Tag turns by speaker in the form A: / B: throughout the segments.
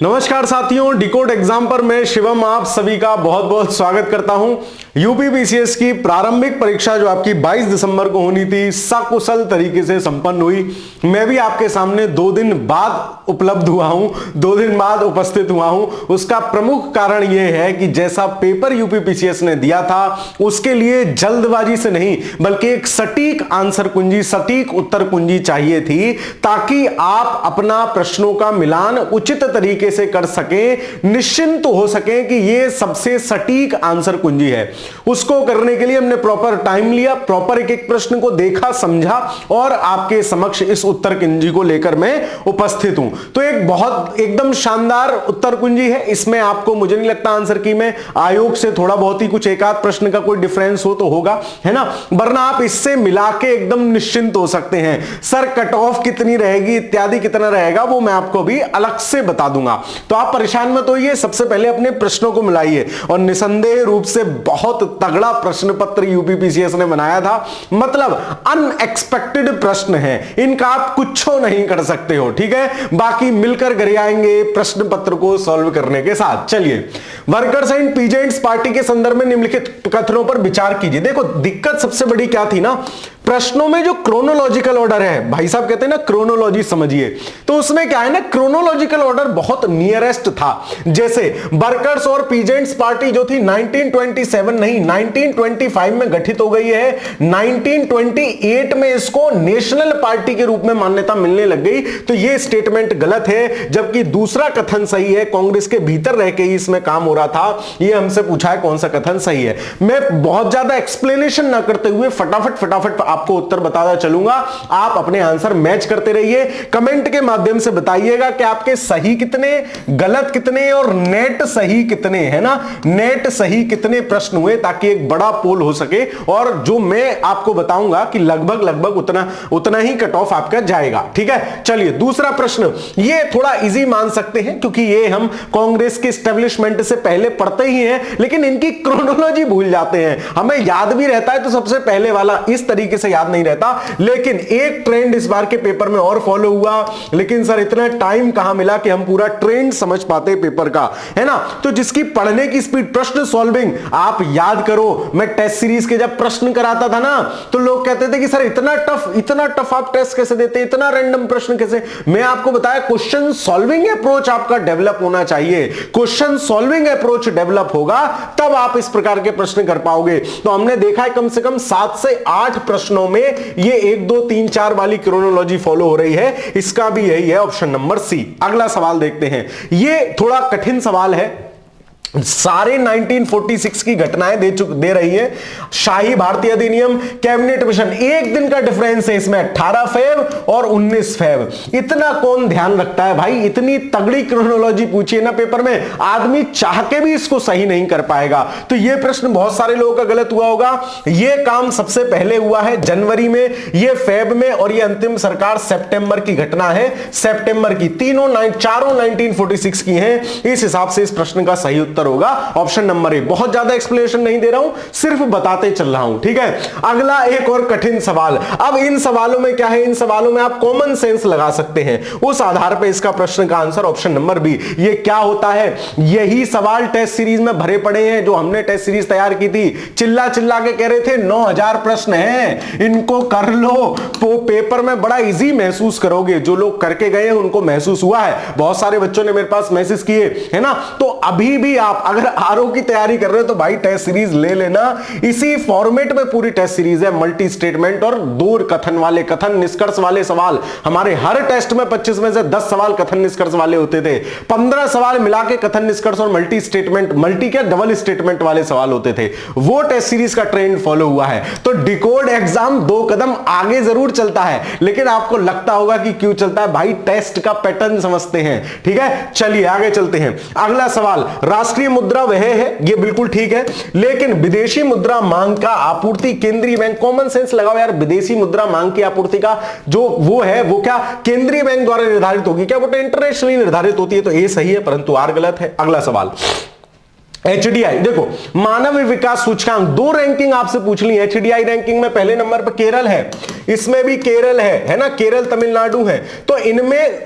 A: नमस्कार साथियों, decode exam पर मैं शिवम आप सभी का बहुत बहुत स्वागत करता हूं। यूपी बीसीएस की प्रारंभिक परीक्षा जो आपकी 22 दिसंबर को होनी थी, सकुशल तरीके से संपन्न हुई। मैं भी आपके सामने 2 दिन बाद उपलब्ध हुआ हूं, 2 दिन बाद उपस्थित हुआ हूं। उसका प्रमुख कारण यह है कि जैसा पेपर यूपी बीसीएस ने दिया था उसके लिए जल्दबाजी से नहीं बल्कि एक सटीक आंसर कुंजी, सटीक उत्तर कुंजी चाहिए थी, ताकि आप अपना प्रश्नों का मिलान उचित तरीके से कर सकें, निश्चिंत हो सकें कि यह सबसे सटीक आंसर कुंजी है। उसको करने के लिए हमने प्रॉपर टाइम लिया, प्रॉपर एक एक प्रश्न को देखा, समझा और आपके समक्ष इस उत्तर कुंजी को लेकर मैं उपस्थित हूं। तो एक बहुत एकदम शानदार उत्तर कुंजी है। इसमें आपको मुझे नहीं लगता आंसर की में आयोग से थोड़ा बहुत ही कुछ एक आध प्रश्न का कोई डिफरेंस हो तो होगा, है ना, वरना आप इससे मिला के एकदम निश्चिंत हो सकते हैं। सर कट ऑफ कितनी रहेगी इत्यादि कितना रहेगा वो मैं आपको भी अलग से बता दूंगा, तो आप परेशान मत होइए। सबसे पहले अपने प्रश्नों को मिलाइए और निसंदेह रूप से बहुत तगड़ा प्रश्न पत्र यूपी बीसीएस ने बनाया था। मतलब अनएक्सपेक्टेड प्रश्न है, इनका आप कुछ नहीं कर सकते हो, ठीक है। बाकी मिलकर घर आएंगे प्रश्न पत्र को सॉल्व करने के साथ। चलिए, वर्कर्स एंड पीजेंट्स पार्टी के संदर्भ में निम्नलिखित कथनों पर विचार कीजिए। देखो, दिक्कत सबसे बड़ी क्या थी ना, प्रश्नों में जो क्रोनोलॉजिकल ऑर्डर है, भाई साहब कहते हैं ना क्रोनोलॉजी समझिए, तो उसमें क्या है ना, क्रोनोलॉजिकल ऑर्डर बहुत नियरेस्ट था। जैसे वर्कर्स और पीजेंट्स पार्टी जो थी 1927 नहीं 1925 में गठित हो गई है, 1928 में इसको नेशनल पार्टी के रूप में मान्यता मिलने लग गई। तो यह स्टेटमेंट गलत है, जबकि दूसरा कथन सही है। कांग्रेस के भीतर रह के ही इसमें काम हो रहा था। यह हमसे पूछा है कौन सा कथन सही है। मैं बहुत ज्यादा एक्सप्लेनेशन ना करते हुए फटाफट आपको उत्तर बताता चलूंगा। आप अपने आंसर मैच करते रहिए, कमेंट के माध्यम से बताइएगा कि आपके सही कितने, गलत कितने और नेट सही कितने, है ना, नेट सही कितने प्रश्न हुए, ताकि एक बड़ा पोल हो सके। और जो मैं आपको बताऊंगा कि लगभग उतना ही कट ऑफ आपका जाएगा, ठीक है। चलिए, दूसरा प्रश्न, ये थोड़ा इजी मान सकते हैं क्योंकि ये हम कांग्रेस के एस्टेब्लिशमेंट से पहले पढ़ते ही हैं, लेकिन इनकी क्रोनोलॉजी भूल जाते हैं। हमें याद भी रहता है तो सबसे पहले वाला इस तरीके से याद नहीं रहता, लेकिन एक ट्रेंड इस बार के पेपर में और फॉलो हुआ। लेकिन सर इतना टाइम कहां मिला कि हम पूरा ट्रेंड समझ पाते पेपर का, है ना। तो जिसकी पढ़ने की स्पीड, प्रश्न सॉल्विंग आप याद करो, मैं टेस्ट सीरीज के जब प्रश्न कराता था ना तो लोग कहते थे कि सर इतना टफ आप टेस्ट कैसे देते, इतना रैंडम प्रश्न कैसे। मैं आपको बताया क्वेश्चन सॉल्विंग अप्रोच आपका डेवलप होना चाहिए। क्वेश्चन सॉल्विंग अप्रोच डेवलप होगा तब आप इस प्रकार के प्रश्न कर पाओगे। तो हमने देखा है कम से कम 7 से 8 प्रश्नों में ये 1 2 3 4 वाली क्रोनोलॉजी फॉलो हो रही है। इसका भी यही है, ऑप्शन नंबर सी। अगला सवाल देखते हैं, ये थोड़ा कठिन सवाल है। सारे 1946 की घटनाएं दे रही है। शाही भारतीय अधिनियम, कैबिनेट मिशन, एक दिन का डिफरेंस है इसमें, 18 फेब और 19 फेब। इतना कौन ध्यान रखता है भाई, इतनी तगड़ी क्रोनोलॉजी पूछी है ना पेपर में, आदमी चाह के भी इसको सही नहीं कर पाएगा। तो यह प्रश्न बहुत सारे लोगों का गलत हुआ होगा। यह काम सबसे पहले हुआ है जनवरी में, यह फेब में, और यह अंतिम सरकार सितंबर की घटना है, सितंबर की। चारों 1946 की हैं। इस हिसाब से इस प्रश्न का सही उत्तर होगा ऑप्शन नंबर ए। बहुत ज्यादा एक्सप्लेनेशन नहीं दे रहा हूं, सिर्फ बताते चल रहा हूं, ठीक है। अगला एक और कठिन सवाल। अब इन सवालों में क्या है, इन सवालों में आप कॉमन सेंस लगा सकते हैं, उस आधार पर इसका प्रश्न का आंसर ऑप्शन नंबर बी। ये क्या होता है, यही सवाल टेस्ट सीरीज में भरे पड़े हैं जो हमने टेस्ट सीरीज तैयार की थी। चिल्ला चिल्ला के कह रहे थे 9000 प्रश्न हैं, इनको कर लो, तो पेपर में बड़ा इजी महसूस करोगे। जो लोग करके गए हैं उनको महसूस हुआ है, बहुत सारे बच्चों ने मेरे पास मैसेज किए, है ना। तो अभी भी आप अगर आरओ की तैयारी कर रहे हो तो भाई टेस्ट सीरीज ले लेना। इसी फॉर्मेट में पूरी टेस्ट सीरीज है, मल्टी स्टेटमेंट और 2 कथन वाले, कथन निष्कर्ष वाले सवाल। हमारे हर टेस्ट में 25 में से 10 सवाल कथन निष्कर्ष वाले होते थे, 15 सवाल मिला के कथन निष्कर्ष और मल्टी स्टेटमेंट, मल्टी क्या डबल स्टेटमेंट वाले सवाल होते थे। वो टेस्ट सीरीज का ट्रेंड फॉलो हुआ है। तो डिकोड एग्जाम 2 कदम आगे जरूर चलता है, लेकिन आपको लगता होगा कि क्यों चलता है भाई, टेस्ट का पैटर्न समझते हैं, ठीक है। चलिए आगे चलते हैं। अगला सवाल, राष्ट्रीय मुद्रा वह है, ये बिल्कुल ठीक है, लेकिन विदेशी मुद्रा मांग का आपूर्ति केंद्रीय बैंक, कॉमन सेंस लगाओ यार, विदेशी मुद्रा मांग की आपूर्ति का जो वो है वो क्या केंद्रीय बैंक द्वारा निर्धारित होगी क्या, वो तो इंटरनेशनली निर्धारित होती है। तो ए सही है, परंतु आर गलत है। अगला सवाल, एचडीआई, देखो मानव विकास सूचकांक, 2 रैंकिंग आपसे पूछ ली। एचडीआई रैंकिंग में पहले नंबर पर केरल है, इसमें भी केरल है ना, केरल तमिलनाडु है, तो इनमें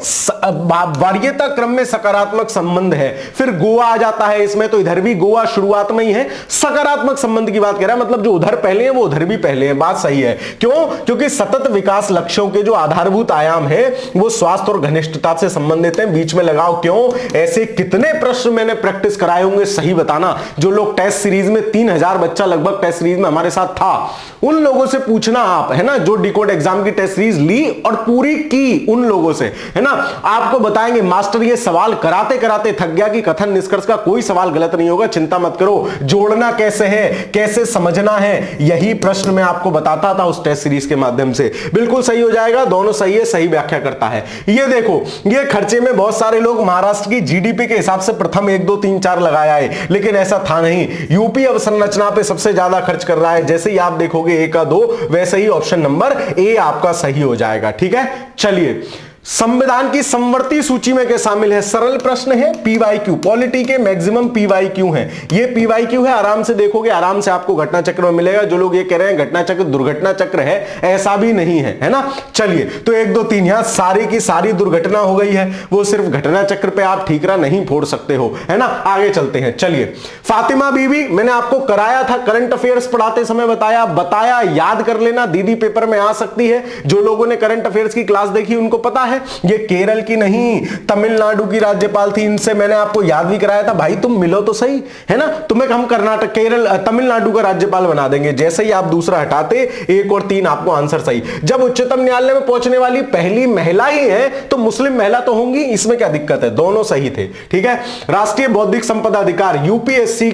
A: वरीयता क्रम में सकारात्मक संबंध है। फिर गोवा आ जाता है इसमें, तो इधर भी गोवा शुरुआत में ही है, सकारात्मक संबंध की बात कर रहा है, मतलब जो उधर पहले है वो उधर भी पहले है, बात सही है। क्यों? क्योंकि सतत विकास लक्ष्यों के जो आधारभूत आयाम है वो स्वास्थ्य और घनिष्ठता से संबंधित है। बीच में लगाओ क्यों? ऐसे कितने प्रश्न मैंने प्रैक्टिस कराए होंगे, सही बताना। जो लोग टेस्ट सीरीज में 3000 बच्चा लगभग टेस्ट सीरीज में हमारे साथ था, उन लोगों से पूछना आप, है ना, जो डिकोड एग्जाम की टेस्ट सीरीज ली और पूरी की, उन लोगों से, है ना, आपको बताएंगे मास्टर ये सवाल कराते कराते थक गया कि कथन निष्कर्ष का कोई सवाल गलत नहीं होगा, चिंता मत करो, जोड़ना कैसे है, कैसे समझना है, यही प्रश्न मैं आपको बताता था उस टेस्ट सीरीज के माध्यम से। बिल्कुल सही हो जाएगा, दोनों सही है, सही व्याख्या करता है। ये देखो, ये खर्चे में बहुत सारे लोग महाराष्ट्र की जीडीपी के हिसाब से प्रथम 1 2 3 4 लगाया है, लेकिन ऐसा था नहीं। यूपी अवसंरचना पे सबसे ज्यादा खर्च कर रहा है। जैसे ही आप देखोगे 1 का 2, वैसे ही ऑप्शन नंबर ए आपका सही हो जाएगा। ठीक है, चलिए, संविधान की समवर्ती सूची में क्या शामिल है? सरल प्रश्न है, पीवाईक्यू, पॉलिटी के मैक्सिमम पीवाईक्यू हैं। ये पीवाईक्यू है, आराम से देखोगे, आराम से आपको घटना चक्र में मिलेगा। जो लोग ये कह रहे हैं घटना चक्र दुर्घटना चक्र है, ऐसा भी नहीं है ना। चलिए, तो 1 2 3 यहां सारी की सारी दुर्घटना हो गई है, वो सिर्फ घटना चक्र पे आप ठीकरा नहीं फोड़ सकते हो, है ना। आगे चलते हैं, चलिए। फातिमा बीबी मैंने आपको कराया था, करंट अफेयर्स पढ़ाते समय बताया, याद कर लेना, दीदी पेपर में आ सकती है। जो लोगों ने करंट अफेयर्स की क्लास देखी उनको पता है, ये केरल की नहीं तमिलनाडु की राज्यपाल थी। इनसे मैंने आपको याद भी कराया था, भाई तुम मिलो तो सही, है ना। तुम्हें हम कर्नाटक, केरल, तमिलनाडु का राज्यपाल बना देंगे। जैसे ही आप दूसरा हटाते, 1 और 3 आपको आंसर सही। जब उच्चतम न्यायालय में पहुंचने वाली पहली महिला ही है, तो मुस्लिम महिला तो होंगी, इसमें क्या दिक्कत है? दोनों सही थे। ठीक है, राष्ट्रीय बौद्धिक संपदा अधिकार, यूपीएससी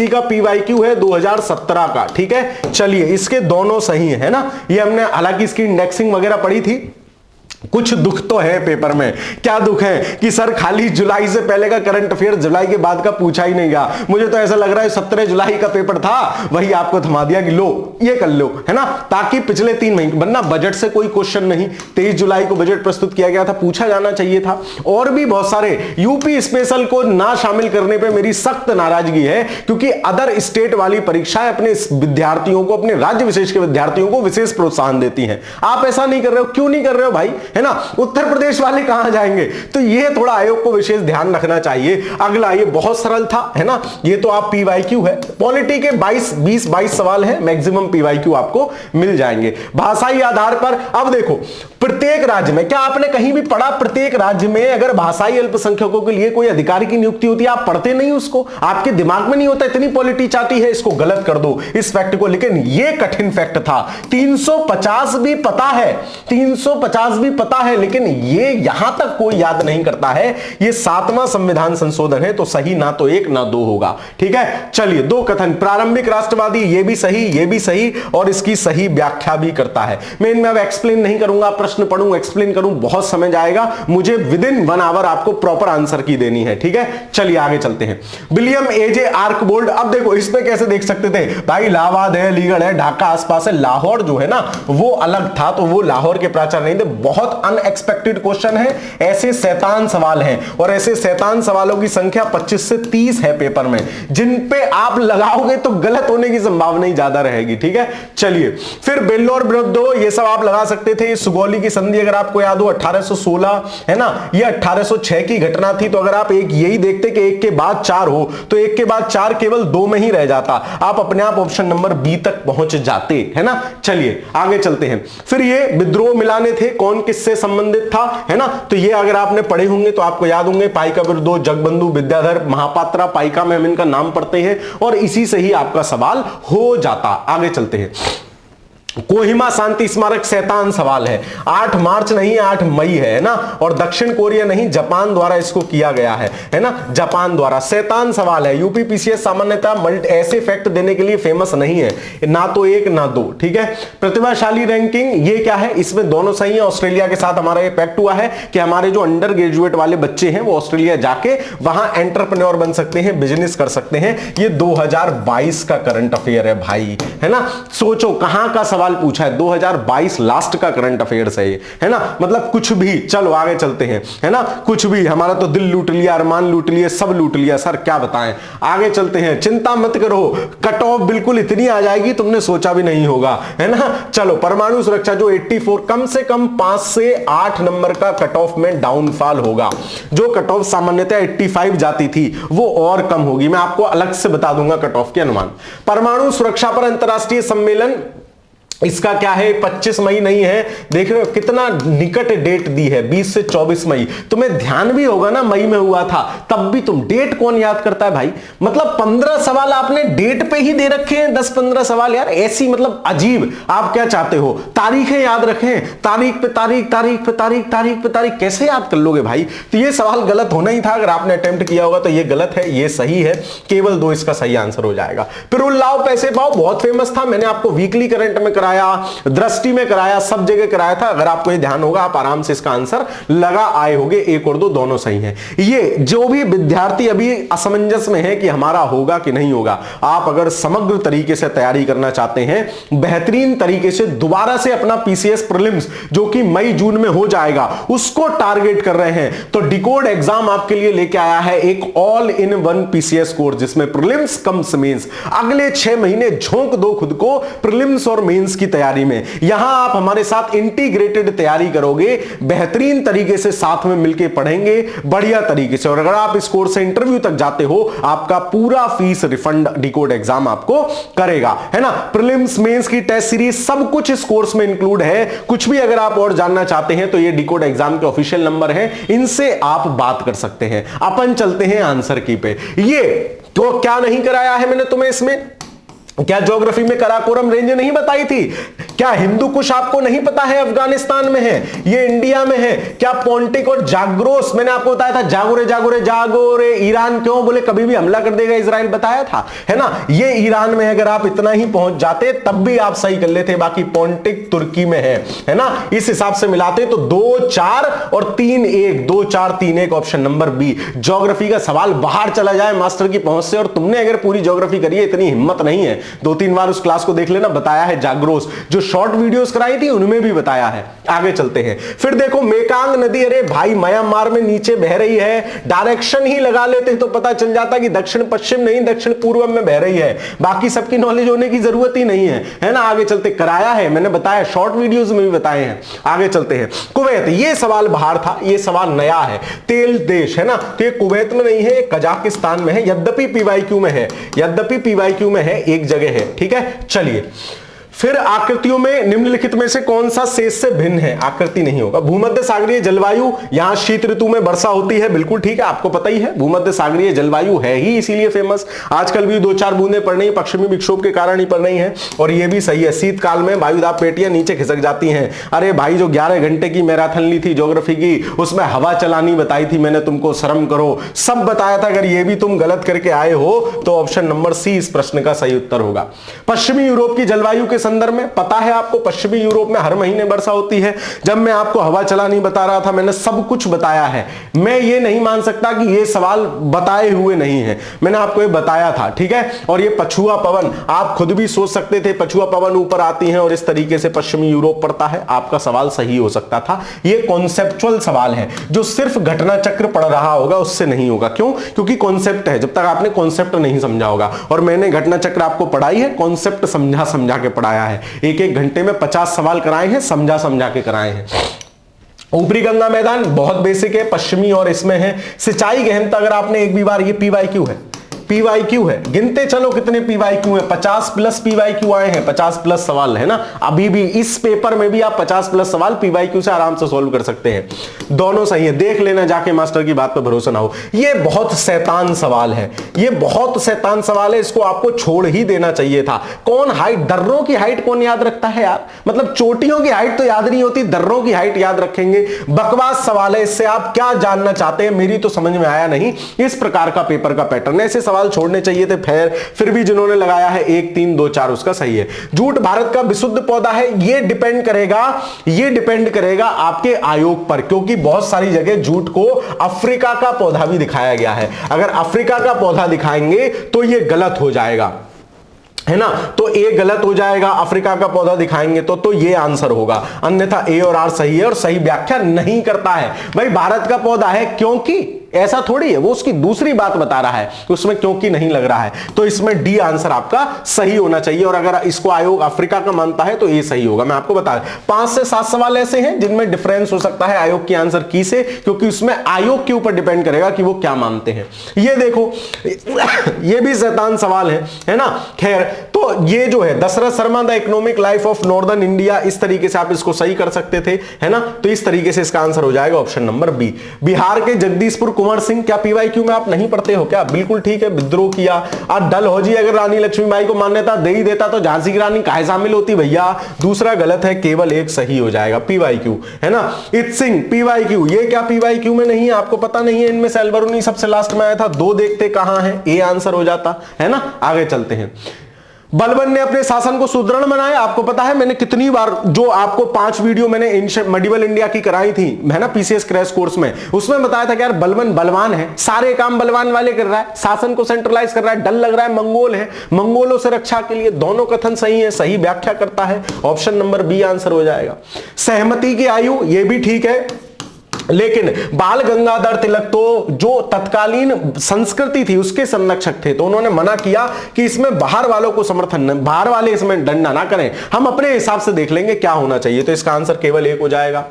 A: का पीवाईक्यू है 2017 का। ठीक है, चलिए, इसके दोनों सही है ना। ये हमने हालांकि इसकी इंडेक्सिंग वगैरह पढ़ी थी। कुछ दुख तो है पेपर में। क्या दुख है? कि सर खाली जुलाई से पहले का करंट अफेयर, जुलाई के बाद का पूछा ही नहीं गया। मुझे तो ऐसा लग रहा है 17 जुलाई का पेपर था, वही आपको थमा दिया कि लो ये कर लो, है ना, ताकि पिछले 3 महीने, वरना बजट से कोई क्वेश्चन नहीं। 23 जुलाई को बजट प्रस्तुत किया गया था, पूछा जाना चाहिए था। और भी बहुत सारे, यूपी स्पेशल को ना शामिल करने पर मेरी सख्त नाराजगी है, क्योंकि अदर स्टेट वाली परीक्षाएं अपने विद्यार्थियों को, अपने राज्य विशेष के विद्यार्थियों को विशेष प्रोत्साहन देती हैं। आप ऐसा नहीं कर रहे हो, क्यों नहीं कर रहे हो भाई, है ना। उत्तर प्रदेश वाले कहां जाएंगे? तो ये थोड़ा आयोग को विशेष ध्यान रखना चाहिए। अगला, ये बहुत सरल था, है ना, ये तो आप पीवाईक्यू है। पॉलिटी के 22 सवाल है, मैक्सिमम पीवाईक्यू आपको मिल जाएंगे भाषाई आधार पर। अब देखो, प्रत्येक राज्य में, क्या आपने कहीं भी पढ़ा प्रत्येक राज्य में अगर भाषाई अल्पसंख्यकों के लिए कोई अधिकारी की नियुक्ति होती है, आप पढ़ते नहीं उसको, आपके दिमाग में नहीं होता, इतनी पॉलिटी चाहती है, इसको गलत कर दो इस फैक्ट को। लेकिन ये कठिन फैक्ट था। 350 भी पता है, 350 भी पता है, लेकिन ये यहां तक कोई याद नहीं करता है। ये 7वां संविधान संशोधन है, तो सही ना तो 1 ना 2 होगा। ठीक है, चलिए, 2 कथन, प्रारंभिक राष्ट्रवादी, ये भी सही, ये भी सही, और इसकी सही व्याख्या भी करता है। मैं इनमें अब एक्सप्लेन नहीं करूंगा, प्रश्न पढ़ूं, एक्सप्लेन करूं, बहुत समय जाएगा। मुझे विदिन 1 आवर आपको प्रॉपर आंसर की देनी है। ठीक है, चलिए आगे चलते हैं। विलियम एजे आर्कबोल्ड, अब देखो इस पे कैसे देख सकते थे भाई, इलाहाबाद है, अलीगढ़ है, ढाका आसपास है, लाहौर जो है ना वो अलग था, तो वो लाहौर के प्राचार्य नहीं थे। बहुत अनएक्सपेक्टेड क्वेश्चन है, ऐसे शैतान सवाल हैं, और ऐसे शैतान सवालों की संख्या 25 से 30 है पेपर में, जिन पे आप लगाओगे तो गलत होने की संभावना ही ज्यादा रहेगी। ठीक है, चलिए, फिर बेल्लोर विरुद्धो, ये सब आप लगा सकते थे। सुगौली की संधि अगर आपको याद हो 1816, है ना, ये 1806 की घटना थी। तो अगर आप एक यही देखते कि 1 के बाद 4 हो, तो 1 के बाद 4 केवल 2 में ही रह जाता, आप अपने आप ऑप्शन नंबर बी तक पहुंच जाते, है ना। चलिए आगे चलते हैं। फिर ये विद्रोह मिलाने थे, कौन किससे संबंधित था, है ना, तो ये अगर आपने पढ़े होंगे तो आपको याद होंगे, पाइका विद्रोह, जगबंधु, विद्याधर, महापात्रा, पाइका में हम इनका नाम पढ़ते हैं, और इसी से ही आपका सवाल हो जाता। आगे चलते हैं। कोहिमा शांति स्मारक शैतान सवाल है, 8 मार्च नहीं 8 मई है ना, और दक्षिण कोरिया नहीं जापान द्वारा इसको किया गया है ना, जापान द्वारा। शैतान सवाल है। यूपी पीसीएस सामान्यतः ऐसे फैक्ट देने के लिए फेमस नहीं है, ना तो 1 ना 2। ठीक है, प्रतिभाशाली रैंकिंग, ये क्या है, इसमें दोनों सही है। ऑस्ट्रेलिया के साथ हमारा ये फैक्ट हुआ है कि हमारे जो अंडर ग्रेजुएट वाले बच्चे हैं वो ऑस्ट्रेलिया जाके वहां एंटरप्रेन्योर बन सकते हैं, बिजनेस कर सकते हैं। ये 2022 का करंट अफेयर है भाई, है ना। सोचो कहां का सवाल पूछा है, 2022 लास्ट का करंट अफेयर्स है ये, है ना, मतलब कुछ भी। चलो आगे चलते हैं, है ना, कुछ भी, हमारा तो दिल लूट लिया, अरमान लूट लिए, सब लूट लिया सर, क्या बताएं। आगे चलते हैं, चिंता मत करो, कट ऑफ बिल्कुल इतनी आ जाएगी तुमने सोचा भी नहीं होगा, है ना। चलो परमाणु सुरक्षा जो 84, कम से कम 5 से 8 नंबर का कट ऑफ में डाउनफॉल होगा। जो कट ऑफ सामान्यतः 85 जाती थी वो और कम होगी, मैं आपको अलग से बता दूंगा कट ऑफ के अनुमान। परमाणु सुरक्षा पर अंतरराष्ट्रीय सम्मेलन, इसका क्या है, 25 मई नहीं है, देख रहे हो कितना निकट डेट दी है, 20 से 24 मई। तुम्हें ध्यान भी होगा ना मई में हुआ था, तब भी तुम डेट कौन याद करता है भाई। मतलब 15 सवाल आपने डेट पे ही दे रखे हैं, 10-15 सवाल यार, ऐसी मतलब अजीब। आप क्या चाहते हो, तारीखें याद रखें, तारीख पे तारीख, तारीख पे तारीख, तारीख पे तारीख, कैसे याद कर लोगे भाई। तो ये सवाल गलत होना ही था, अगर आपने अटेम्प्ट किया होगा तो ये गलत है, ये सही है, केवल 2 इसका सही आंसर हो जाएगा। फिर उल्लाओ पैसे पाओ बहुत फेमस था, मैंने आपको वीकली करंट में कराया, दृष्टि में कराया, सब जगह कराया था। अगर आपको ये ध्यान होगा आप आराम से इसका आंसर लगा आए होंगे, 1 और 2 दोनों सही हैं। ये जो भी विद्यार्थी अभी असमंजस में है कि हमारा होगा कि नहीं होगा, आप अगर समग्र तरीके से तैयारी करना चाहते हैं, बेहतरीन तरीके से दोबारा से अपना पीसीएस प्रीलिम्स जो कि मई जून में हो जाएगा उसको टारगेट कर रहे हैं, तो डिकोड एग्जाम आपके लिए लेके आया है एक all in one PCS course, जिसमें प्रीलिम्स कम्स मेंस, अगले 6 महीने झोंक दो खुद को प्रीलिम्स और मेंस की तैयारी में। यहां आप हमारे साथ इंटीग्रेटेड तैयारी करोगे, बेहतरीन तरीके से साथ में मिलकर पढ़ेंगे बढ़िया तरीके से, और अगर आप इस कोर्स से इंटरव्यू तक जाते हो आपका पूरा फीस रिफंड डिकोड एग्जाम आपको करेगा, है ना। प्रीलिम्स मेंस की टेस्ट सीरीज सब कुछ इस कोर्स में इंक्लूड है। कुछ भी अगर आप और जानना चाहते हैं तो ये डिकोड एग्जाम के ऑफिशियल नंबर है, इनसे आप बात कर सकते हैं। अपन चलते हैं आंसर की पे। ये तो क्या नहीं कराया है मैंने तुम्हें इसमें, क्या ज्योग्राफी में कराकोरम रेंज नहीं बताई थी, क्या हिंदू कुश आपको नहीं पता है अफगानिस्तान में है, ये इंडिया में है, क्या पोंटिक और जाग्रोस मैंने आपको बताया था, जागोरे जागोरे जागोरे ईरान, क्यों बोले कभी भी हमला कर देगा इजराइल, बताया था, है ना, ये ईरान में है। अगर आप इतना ही पहुंच जाते तब भी आप सही कर लेते, बाकी पोंटिक तुर्की में है ना। इस हिसाब से मिलाते तो 2 4 और 3 1, 2 4 3 1 ऑप्शन नंबर बी। ज्योग्राफी का सवाल बाहर चला जाए मास्टर की पहुंच से, और तुमने अगर पूरी ज्योग्राफी करी है, इतनी हिम्मत नहीं है, 2-3 बार उस क्लास को देख लेना, बताया है जाग्रोस, जो शॉर्ट वीडियोस कराई थी उनमें भी बताया है। आगे चलते हैं, फिर देखो मेकांग नदी, अरे भाई म्यांमार में नीचे बह रही है, डायरेक्शन ही लगा लेते तो पता चल जाता कि दक्षिण पश्चिम नहीं दक्षिण पूर्व में बह रही है, बाकी सबकी नॉलेज होने की जरूरत ही नहीं है ना। आगे चलते, कराया है मैंने बताया, शॉर्ट वीडियोस में भी बताए हैं। आगे चलते हैं, कुवैत, ये सवाल बाहर था, ये सवाल नया है, तेल देश है ना, तो ये कुवैत में नहीं है, कजाकिस्तान में है, यद्यपि पीवाईक्यू में है, यद्यपि पीवाईक्यू में है, एक जगह है, ठीक है। चलिए फिर आकृतियों में निम्नलिखित में से कौन सा शेष से भिन्न है, आकृति नहीं होगा। भूमध्य सागरीय जलवायु, यहां शीत ऋतु में वर्षा होती है, बिल्कुल ठीक है, आपको पता ही है, भूमध्य सागरीय जलवायु है ही इसीलिए फेमस। आजकल भी 2-4 बूंदें पड़ रही, पश्चिमी विक्षोभ के कारण ही पड़ रही हैं, और ये भी सही है, शीतकाल में वायुदाब पेटियां नीचे खिसक जाती हैं। अरे भाई जो 11 घंटे की मैराथन ली थी ज्योग्राफी की, उसमें हवा चलानी बताई थी मैंने तुमको, शर्म करो, सब बताया था। अगर ये भी तुम गलत करके आए हो तो ऑप्शन नंबर सी इस प्रश्न का सही उत्तर होगा। पश्चिमी यूरोप की जलवायु के संदर्भ में पता है आपको, पश्चिमी यूरोप में हर महीने वर्षा होती है। जब मैं आपको हवा चलानी बता रहा था मैंने सब कुछ बताया है, मैं ये नहीं मान सकता कि ये सवाल बताए हुए नहीं है, मैंने आपको ये बताया था, ठीक है। और ये पछुआ पवन, आप खुद भी सोच सकते थे पछुआ पवन ऊपर आती है और इस तरीके से पश्चिमी यूरोप पड़ता है, आपका सवाल सही हो सकता था। ये कॉन्सेप्चुअल सवाल है, जो सिर्फ घटना चक्र पढ़ रहा होगा उससे नहीं होगा। क्यों? क्योंकि कॉन्सेप्ट है, जब तक आपने कॉन्सेप्ट नहीं समझा होगा, और मैंने घटना चक्र आपको पढ़ाई है, कॉन्सेप्ट समझा समझा के पढ़ाया है, एक घंटे में 50 सवाल कराए हैं, समझा समझा के कराए हैं। ऊपरी गंगा मैदान बहुत बेसिक है, पश्चिमी और इसमें है। सिंचाई गहनता अगर आपने एक भी बार, ये पीवाईक्यू है, पीवाईक्यू है, गिनते चलो कितने पीवाईक्यू है, 50+ पीवाईक्यू आए हैं, 50+ सवाल है ना। अभी भी इस पेपर में भी आप 50+ सवाल पीवाईक्यू से आराम से सॉल्व कर सकते हैं, दोनों सही है, देख लेना जाके, मास्टर की बात पर भरोसा ना हो। ये बहुत शैतान सवाल है, ये बहुत शैतान सवाल है, इसको आपको छोड़ ही देना चाहिए था। कौन हाइट, दर्रों की हाइट कौन याद रखता है यार, मतलब चोटियों की हाइट तो याद नहीं होती, दर्रों की हाइट याद रखेंगे, बकवास सवाल है। इससे आप क्या जानना चाहते हैं मेरी तो समझ में आया नहीं। इस प्रकार का पेपर का पैटर्न, ऐसे सवाल छोड़ने चाहिए थे, फिर भी जिन्होंने लगाया है 1 3 2 4 उसका सही है। जूट भारत का विशुद्ध पौधा है, ये डिपेंड करेगा आपके आयोग पर, क्योंकि बहुत सारी जगह जूट को अफ्रीका का पौधा भी दिखाया गया है। अगर अफ्रीका का पौधा दिखाएंगे तो ये गलत हो जाएगा, है ना, तो ए गलत हो जाएगा, अफ्रीका का पौधा दिखाएंगे तो ये आंसर होगा, अन्यथा ए और आर सही है और सही व्याख्या नहीं करता है। भाई भारत का पौधा है क्योंकि, ऐसा थोड़ी है, वो उसकी दूसरी बात बता रहा है, उसमें क्योंकि नहीं लग रहा है, तो इसमें डी आंसर आपका सही होना चाहिए। और अगर इसको आयोग अफ्रीका का मानता है तो ये सही होगा। मैं आपको बता 5 से 7 सवाल ऐसे हैं जिनमें डिफरेंस हो सकता है आयोग की आंसर की से, क्योंकि उसमें आयोग के ऊपर डिपेंड करेगा कि वो क्या मानते हैं। ये देखो ये भी शैतान सवाल है ना। खैर, तो ये जो है Dasharath Sharma the economic life of northern India, इस तरीके से आप इसको सही कर सकते थे, है ना। तो इस तरीके से इसका आंसर हो जाएगा ऑप्शन नंबर बी। बिहार के जगदीशपुर कुंवर सिंह, क्या पीवाईक्यू में आप नहीं पढ़ते हो क्या? बिल्कुल ठीक है, विद्रोह किया। डल हो जी, अगर रानी लक्ष्मीबाई को मान्यता दे ही देता तो झांसी की रानी काहे शामिल होती भैया? दूसरा गलत है, केवल एक सही हो जाएगा पीवाईक्यू, है ना। इत सिंह पीवाईक्यू, ये क्या पीवाईक्यू में नहीं है? आपको पता नहीं है? इनमें से अलबरूनी सबसे लास्ट में आया था, 2 देखते कहां है, ए आंसर हो जाता, है ना। आगे चलते हैं। बलबन ने अपने शासन को सुदृढ़ बनाया। आपको पता है मैंने कितनी बार, जो आपको 5 वीडियो मैंने मेडिवल इंडिया की कराई थी, है ना, पीसीएस क्रैश कोर्स में, उसमें बताया था कि यार बलबन बलवान है, सारे काम बलवान वाले कर रहा है, शासन को सेंट्रलाइज कर रहा है, डर लग रहा है मंगोल है, मंगोलों से रक्षा के लिए। दोनों कथन सही है, सही व्याख्या करता है, ऑप्शन नंबर बी आंसर हो जाएगा। सहमति की आयु, ये भी ठीक है, लेकिन बाल गंगाधर तिलक तो जो तत्कालीन संस्कृति थी उसके संरक्षक थे, तो उन्होंने मना किया कि इसमें बाहर वालों को समर्थन, बाहर वाले इसमें डंडा ना करें, हम अपने हिसाब से देख लेंगे क्या होना चाहिए। तो इसका आंसर केवल एक हो जाएगा।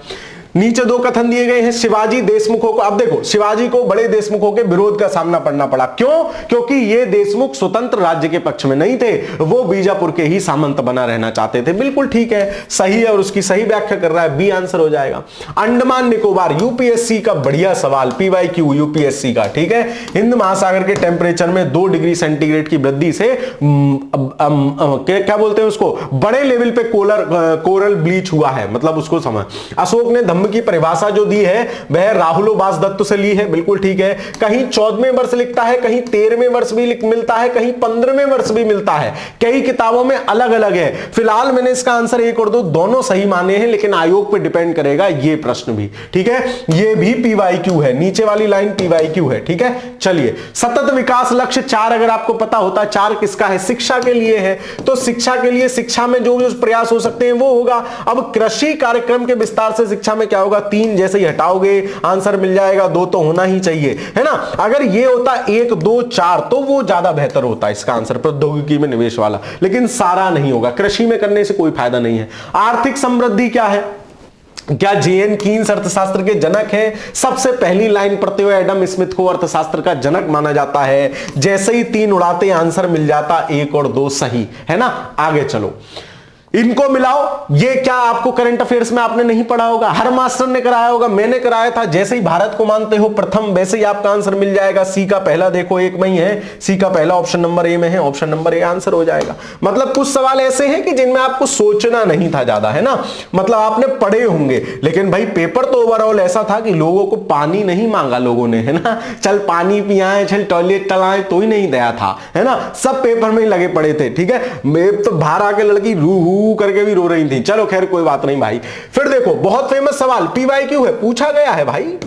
A: नीचे 2 कथन दिए गए हैं। शिवाजी देशमुखों को, अब देखो शिवाजी को बड़े देशमुखों के विरोध का सामना पड़ना पड़ा, क्यों? क्योंकि ये देशमुख स्वतंत्र राज्य के पक्ष में नहीं थे, वो बीजापुर के ही सामंत बना रहना चाहते थे। बिल्कुल ठीक है, सही है, और उसकी सही व्याख्या कर रहा है, बी आंसर हो जाएगा। अंडमान निकोबार, यूपीएससी का बढ़िया सवाल, पीवाईक्यू यूपीएससी का, ठीक है। हिंद महासागर के टेम्परेचर में 2 डिग्री सेंटीग्रेड की वृद्धि से क्या बोलते हैं उसको, बड़े लेवल पे कोरल ब्लीच हुआ है, मतलब उसको समझ। अशोक ने की परिभाषा जो दी है वह राहुलोबास दत्त से ली है, बिल्कुल ठीक है। कहीं 14वें वर्ष लिखता है, कहीं 13वें वर्ष भी मिलता है, कहीं 15वें वर्ष भी मिलता है, कई किताबों में अलग अलग है। फिलहाल मैंने इसका आंसर 1 और 2 दोनों सही माने हैं, लेकिन आयोग पे डिपेंड करेगा ये प्रश्न भी, ठीक है। ये भी पीवाईक्यू है, नीचे वाली लाइन पीवाईक्यू है, ठीक है। चलिए, सतत विकास लक्ष्य 4 अगर आपको पता होता, 4 किसका है? शिक्षा के लिए है, तो शिक्षा के लिए, शिक्षा में जो प्रयास हो सकते हैं वो होगा। अब कृषि कार्यक्रम के विस्तार से शिक्षा में क्या होगा? 3 जैसे ही हटाओगे आंसर मिल जाएगा, 2 तो होना ही चाहिए, है ना। अगर ये होता 1 2 4 तो वो ज्यादा बेहतर होता इसका आंसर, प्रौद्योगिकी में निवेश वाला, लेकिन सारा नहीं होगा, कृषि में करने से कोई फायदा नहीं है। आर्थिक समृद्धि क्या है? क्या जेएन कीन्स अर्थशास्त्र के जनक हैं? सबसे पहली लाइन पढ़ते हुए एडम स्मिथ को अर्थशास्त्र का जनक माना जाता है। जैसे ही 3 उड़ाते आंसर मिल जाता, 1 और 2 सही, है ना। आगे चलो, इनको मिलाओ। ये क्या आपको करंट अफेयर्स में आपने नहीं पढ़ा होगा, हर मास्टर ने कराया होगा, मैंने कराया था। जैसे ही भारत को मानते हो प्रथम, वैसे ही आपका आंसर मिल जाएगा। सी का पहला देखो 1 में ही है, सी का पहला ऑप्शन नंबर ए में है, ऑप्शन नंबर ए आंसर हो जाएगा। मतलब कुछ सवाल ऐसे हैं कि जिनमें आपको सोचना नहीं था ज्यादा, है ना, मतलब आपने पढ़े होंगे, लेकिन भाई पेपर तो ओवरऑल ऐसा था कि लोगों को पानी नहीं मांगा लोगों ने, है ना। चल पानी पियाए, चल टॉयलेट चलाए, तो ही नहीं दया था, है ना। सब पेपर में ही लगे पड़े थे, ठीक है। मैं तो बाहर आके लड़की रू करके भी रो रही थी। चलो खैर कोई बात नहीं भाई। फिर देखो, बहुत फेमस सवाल पीवाईक्यू है, पूछा गया है भाई,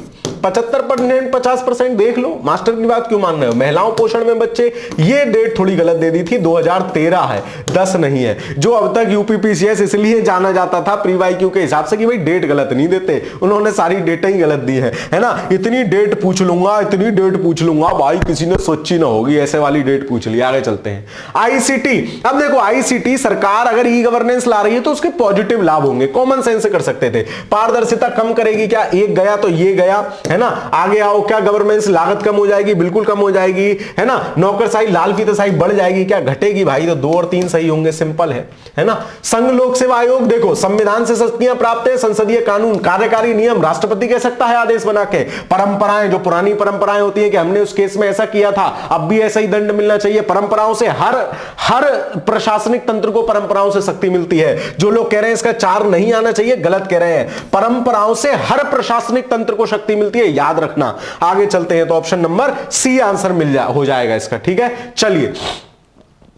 A: 75% 50% देख लो, मास्टर की बात क्यों मान रहे हो। महिलाओं पोषण में बच्चे, ये डेट थोड़ी गलत दे दी थी, 2013 है, 10 नहीं है। जो अब तक यूपीपीसीएस इसलिए जाना जाता था पीवाईक्यू के हिसाब से कि भाई डेट गलत नहीं देते, उन्होंने सारी डेटें ही गलत दी है ना। इतनी डेट पूछ लूंगा, इतनी डेट पूछ लूंगा, भाई किसी ने सोची ना होगी, ऐसे वाली डेट पूछ ली। आगे चलते हैं। आईसीटी, अब देखो आईसीटी सरकार अगर ई गवर्नेंस ला रही है तो उसके पॉजिटिव लाभ होंगे, कॉमन सेंस से कर सकते थे। पारदर्शिता कम करेगी क्या? एक गया तो ये गया, है ना। आगे आओ, क्या गवर्नेंस लागत कम हो जाएगी? बिल्कुल कम हो जाएगी, है ना। नौकरशाही लाल फीताशाही बढ़ जाएगी क्या? घटेगी भाई। तो 2 और 3 सही होंगे, सिंपल है ना। संघ लोक सेवा आयोग, देखो संविधान से शक्तियां प्राप्त है, संसदीय कानून, कार्यकारी नियम राष्ट्रपति कह सकता है आदेश बना के। परंपराएं, जो पुरानी परंपराएं होती है कि हमने उस केस में ऐसा किया था, अब भी ऐसा ही दंड मिलना चाहिए। परंपराओं से हर प्रशासनिक तंत्र को परंपराओं से शक्ति मिलती है। जो लोग कह रहे हैं इसका 4 नहीं आना चाहिए, गलत कह रहे हैं। परंपराओं से हर प्रशासनिक तंत्र को शक्ति मिलती है, याद रखना। आगे चलते हैं तो ऑप्शन नंबर सी आंसर हो जाएगा इसका, ठीक है। चलिए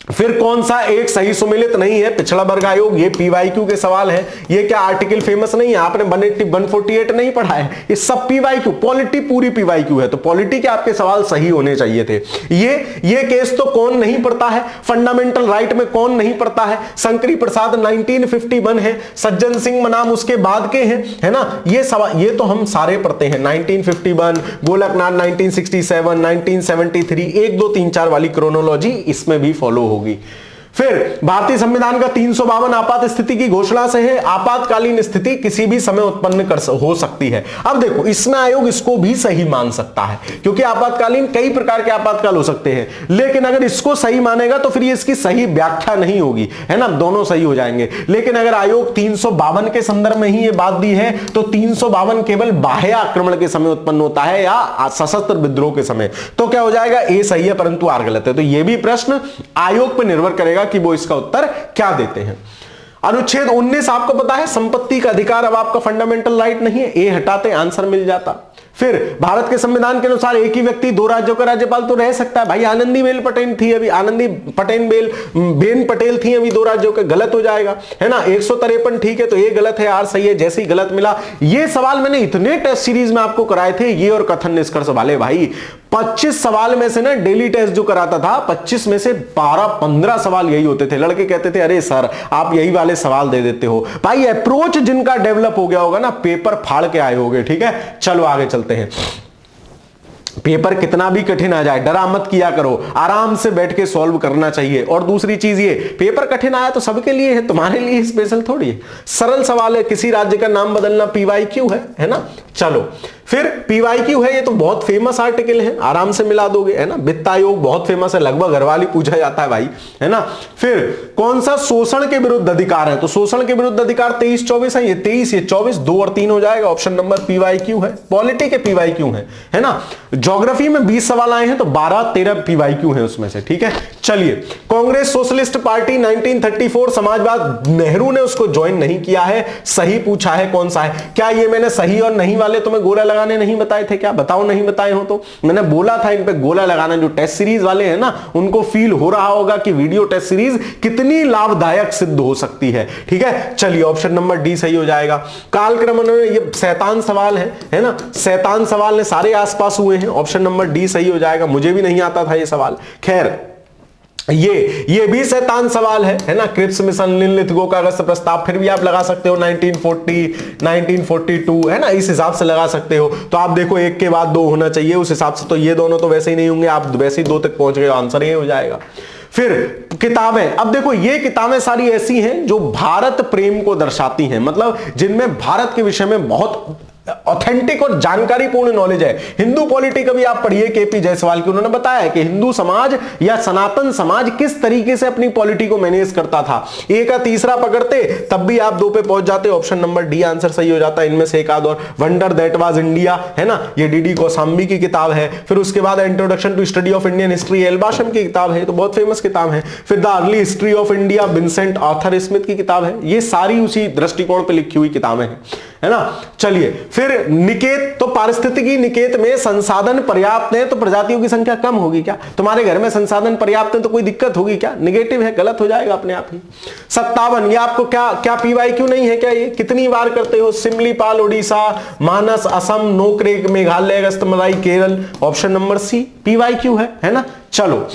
A: फिर कौन सा एक सही सुमेलित नहीं है? पिछड़ा वर्ग आयोग। ये पीवाईक्यू के सवाल है। ये क्या आर्टिकल फेमस नहीं है? आपने 180 148 नहीं पढ़ा है? ये सब पीवाईक्यू, पॉलिटी पूरी पीवाईक्यू है। तो पॉलिटी के आपके सवाल सही होने चाहिए थे। ये केस तो कौन नहीं पढ़ता है? फंडामेंटल राइट में कौन नहीं पढ़ता है? शंकरी प्रसाद 1951 है, सज्जन सिंह मनाम उसके बाद के हैं, है ना? ये सवाल ये तो हम सारे पढ़ते हैं। 1951, गोलकनाथ 1967, 1973, 1 2 3 4 वाली क्रोनोलॉजी इसमें भी फॉलो होगी। फिर भारतीय संविधान का 352 आपात स्थिति की घोषणा से है। आपातकालीन स्थिति किसी भी समय उत्पन्न हो सकती है। अब देखो, इसमें आयोग इसको भी सही मान सकता है, क्योंकि आपातकालीन कई प्रकार के आपातकाल हो सकते हैं। लेकिन अगर इसको सही मानेगा तो फिर इसकी सही व्याख्या नहीं होगी, है ना? दोनों सही हो जाएंगे। लेकिन अगर आयोग 352 के संदर्भ में ही ये बात दी है तो 352 केवल बाह्य आक्रमण के समय उत्पन्न होता है या सशस्त्र विद्रोह के समय, तो क्या हो जाएगा? ए सही है परंतु आर गलत है। तो ये भी प्रश्न आयोग पर निर्भर करेगा कि वो इसका उत्तर क्या देते हैं। अनुच्छेद 19 आपको पता है, संपत्ति का अधिकार अब आपका फंडामेंटल राइट नहीं है। ए हटाते आंसर मिल जाता। फिर भारत के संविधान के अनुसार एक ही व्यक्ति 2 राज्यों का राज्यपाल तो रह सकता है। भाई आनंदीबेन पटेल थी अभी, बेन पटेल थी अभी 2 राज्यों के, गलत हो जाएगा, है ना? 153 ठीक है, तो ये गलत है, आर सही है। जैसे ही गलत मिला, ये सवाल मैंने इतने टेस्ट सीरीज में आपको कराए थे, ये और कथन निष्कर्ष वाले। भाई 25 सवाल में से ना डेली टेस्ट जो कराता था, 25 में से 12-15 सवाल यही होते थे। लड़के कहते थे अरे सर आप यही वाले सवाल दे देते हो। भाई अप्रोच जिनका डेवलप हो गया होगा ना, पेपर फाड़ के आए होगे। ठीक है, चलो आगे चलते हैं। पेपर कितना भी कठिन आ जाए डरा मत किया करो, आराम से बैठ के सॉल्व करना चाहिए। और दूसरी चीज ये, पेपर कठिन आया तो सबके लिए है, तुम्हारे लिए स्पेशल थोड़ी है। सरल सवाल है, किसी राज्य का नाम बदलना पीवाईक्यू है ना? चलो फिर पीवाईक्यू है, ये तो बहुत फेमस आर्टिकल है, आराम से मिला दोगे, है ना? वित्त आयोग बहुत फेमस है, लगभग घर वाली पूछा जाता है भाई, है ना? फिर कौन सा शोषण के विरुद्ध अधिकार है? तो शोषण के विरुद्ध अधिकार 23-24 है। ये 23, ये 24, 2 और 3 हो जाएगा। ऑप्शन नंबर पीवाईक्यू है। पॉलिटी के पीवाईक्यू है ना? ज्योग्राफी में 20 सवाल आए हैं तो 12-13 पीवाईक्यू है उसमें से। ठीक है, चलिए। कांग्रेस सोशलिस्ट पार्टी 1934 समाजवाद, नेहरू ने उसको ज्वाइन नहीं किया है। सही पूछा है, कौन सा है? क्या ये मैंने सही और नहीं वाले तुम्हें गोला लगाने नहीं बताए थे क्या? बताओ नहीं बताए हो तो। मैंने बोला था इन पे गोला लगाना। जो टेस्ट सीरीज वाले हैं ना, उनको फील हो रहा होगा कि वीडियो टेस्ट सीरीज कितनी लाभदायक सिद्ध हो सकती है। ठीक है, चलिए ऑप्शन नंबर डी सही हो जाएगा। कालक्रम में ये शैतान सवाल है ना? शैतान सवाल ने सारे आसपास हुए हैं। ऑप्शन नंबर डी सही हो जाएगा। मुझे भी नहीं आता था ये सवाल। खैर, ये भी शैतान सवाल है ना? क्रिप्स मिशन, लिनलिथगो का अगस्त प्रस्ताव, फिर भी आप लगा सकते हो 1940, 1942, है ना? इस हिसाब से लगा सकते हो। तो आप देखो एक के बाद 2 होना चाहिए उस हिसाब से। तो ये दोनों तो वैसे ही नहीं होंगे, आप वैसे ही 2 तक पहुंच गए, आंसर ये हो जाएगा। फिर किताबें, अब देखो ये किताबें सारी ऐसी हैं जो भारत प्रेम को दर्शाती हैं, मतलब जिनमें भारत के विषय में बहुत ऑथेंटिक और जानकारीपूर्ण नॉलेज है। हिंदू पॉलिटी का भी आप पढ़िए केपी जायसवाल की, उन्होंने बताया कि हिंदू समाज या सनातन समाज किस तरीके से अपनी पॉलिटी को मैनेज करता था। एक का तीसरा पकड़ते तब भी आप 2 पे पहुंच जाते। ऑप्शन नंबर डी आंसर सही हो जाता है। इनमें से एक आध और, वंडर दैट वाज इंडिया, है ना? ये डीडी कौशाम्बी की किताब है। फिर उसके बाद introduction to study of Indian history, L Basham की किताब है, तो बहुत फेमस किताब है। फिर the early history of India, Vincent Arthur Smith की किताब है। ये सारी उसी दृष्टिकोण पर लिखी हुई किताबें हैं, है ना? चलिए, फिर निकेत, तो पारिस्थितिकी निकेत में संसाधन पर्याप्त है तो प्रजातियों की संख्या कम होगी क्या? तुम्हारे घर में संसाधन पर्याप्त है तो कोई दिक्कत होगी क्या? नेगेटिव है, गलत हो जाएगा अपने आप ही। 57, ये आपको क्या पीवाईक्यू नहीं है क्या? ये कितनी बार करते हो? Simlipal Orissa, Manas Assam, Nokrek Meghalaya, Agasthyamalai Kerala. Option number C PYQ है ना? चलो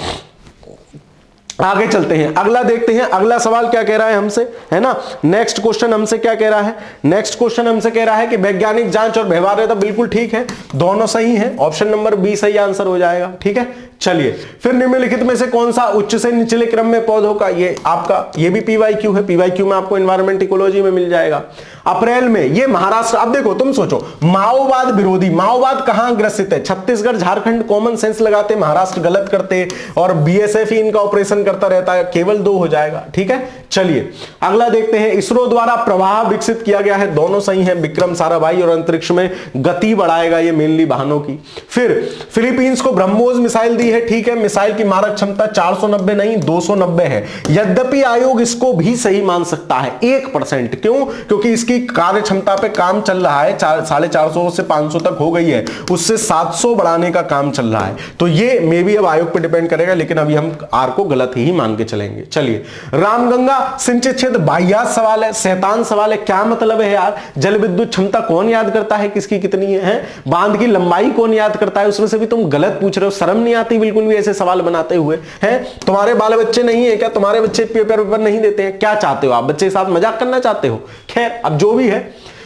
A: आगे चलते हैं, अगला देखते हैं। अगला सवाल क्या कह रहा है हमसे, है ना? नेक्स्ट क्वेश्चन हमसे क्या कह रहा है? नेक्स्ट क्वेश्चन हमसे कह रहा है कि वैज्ञानिक जांच और व्यवहार्यता, बिल्कुल ठीक है, दोनों सही है। ऑप्शन नंबर बी सही आंसर हो जाएगा। ठीक है, चलिए। फिर निम्नलिखित में से कौन सा उच्च से निचले क्रम में पौधों का, ये आपका ये भी पीवाईक्यू है। पीवाईक्यू में आपको एनवायरमेंट इकोलॉजी में मिल जाएगा। अप्रैल में ये महाराष्ट्र, अब देखो तुम सोचो, माओवाद विरोधी, माओवाद कहां ग्रसित है? छत्तीसगढ़, झारखंड कॉमन सेंस लगाते, महाराष्ट्र गलत करते, और बीएसएफ ही इनका ऑपरेशन करता रहता है। केवल 2 हो जाएगा। ठीक है, चलिए अगला देखते हैं। इसरो द्वारा प्रवाह विकसित किया गया है, दोनों सही हैं। विक्रम साराभाई और अंतरिक्ष में गति बढ़ाएगा ये मेनली वाहनों की। फिर फिलीपींस को ब्रह्मोस मिसाइल दी सही है, ठीक है, मिसाइल की मारक क्षमता 490 नहीं 290 है। यद्यपि आयोग इसको भी सही मान सकता है 1%। क्यों? क्योंकि इसकी कार्य क्षमता पे काम चल रहा है, 450 से 500 तक हो गई है, उससे 700 बढ़ाने का काम चल रहा है। तो ये मे भी अब आयोग पे डिपेंड करेगा, लेकिन अभी हम आर को गलत ही मान के चलेंगे। चलिए, रामगंगा सिंचित क्षेत्र बाह्यात सवाल है, शैतान सवाल है। क्या मतलब है यार? जल विद्युत क्षमता कौन याद करता है किसकी कितनी है? बांध की लंबाई कौन याद करता है? उसमें से भी तुम गलत पूछ रहे हो, शर्म नहीं आती बिल्कुल भी ऐसे सवाल बनाते हुए हैं? तुम्हारे बाल बच्चे नहीं है क्या? तुम्हारे बच्चे पेपर नहीं देते हैं? क्या चाहते हो आप? बच्चे के साथ मजाक करना चाहते हो? खैर, अब जो भी है,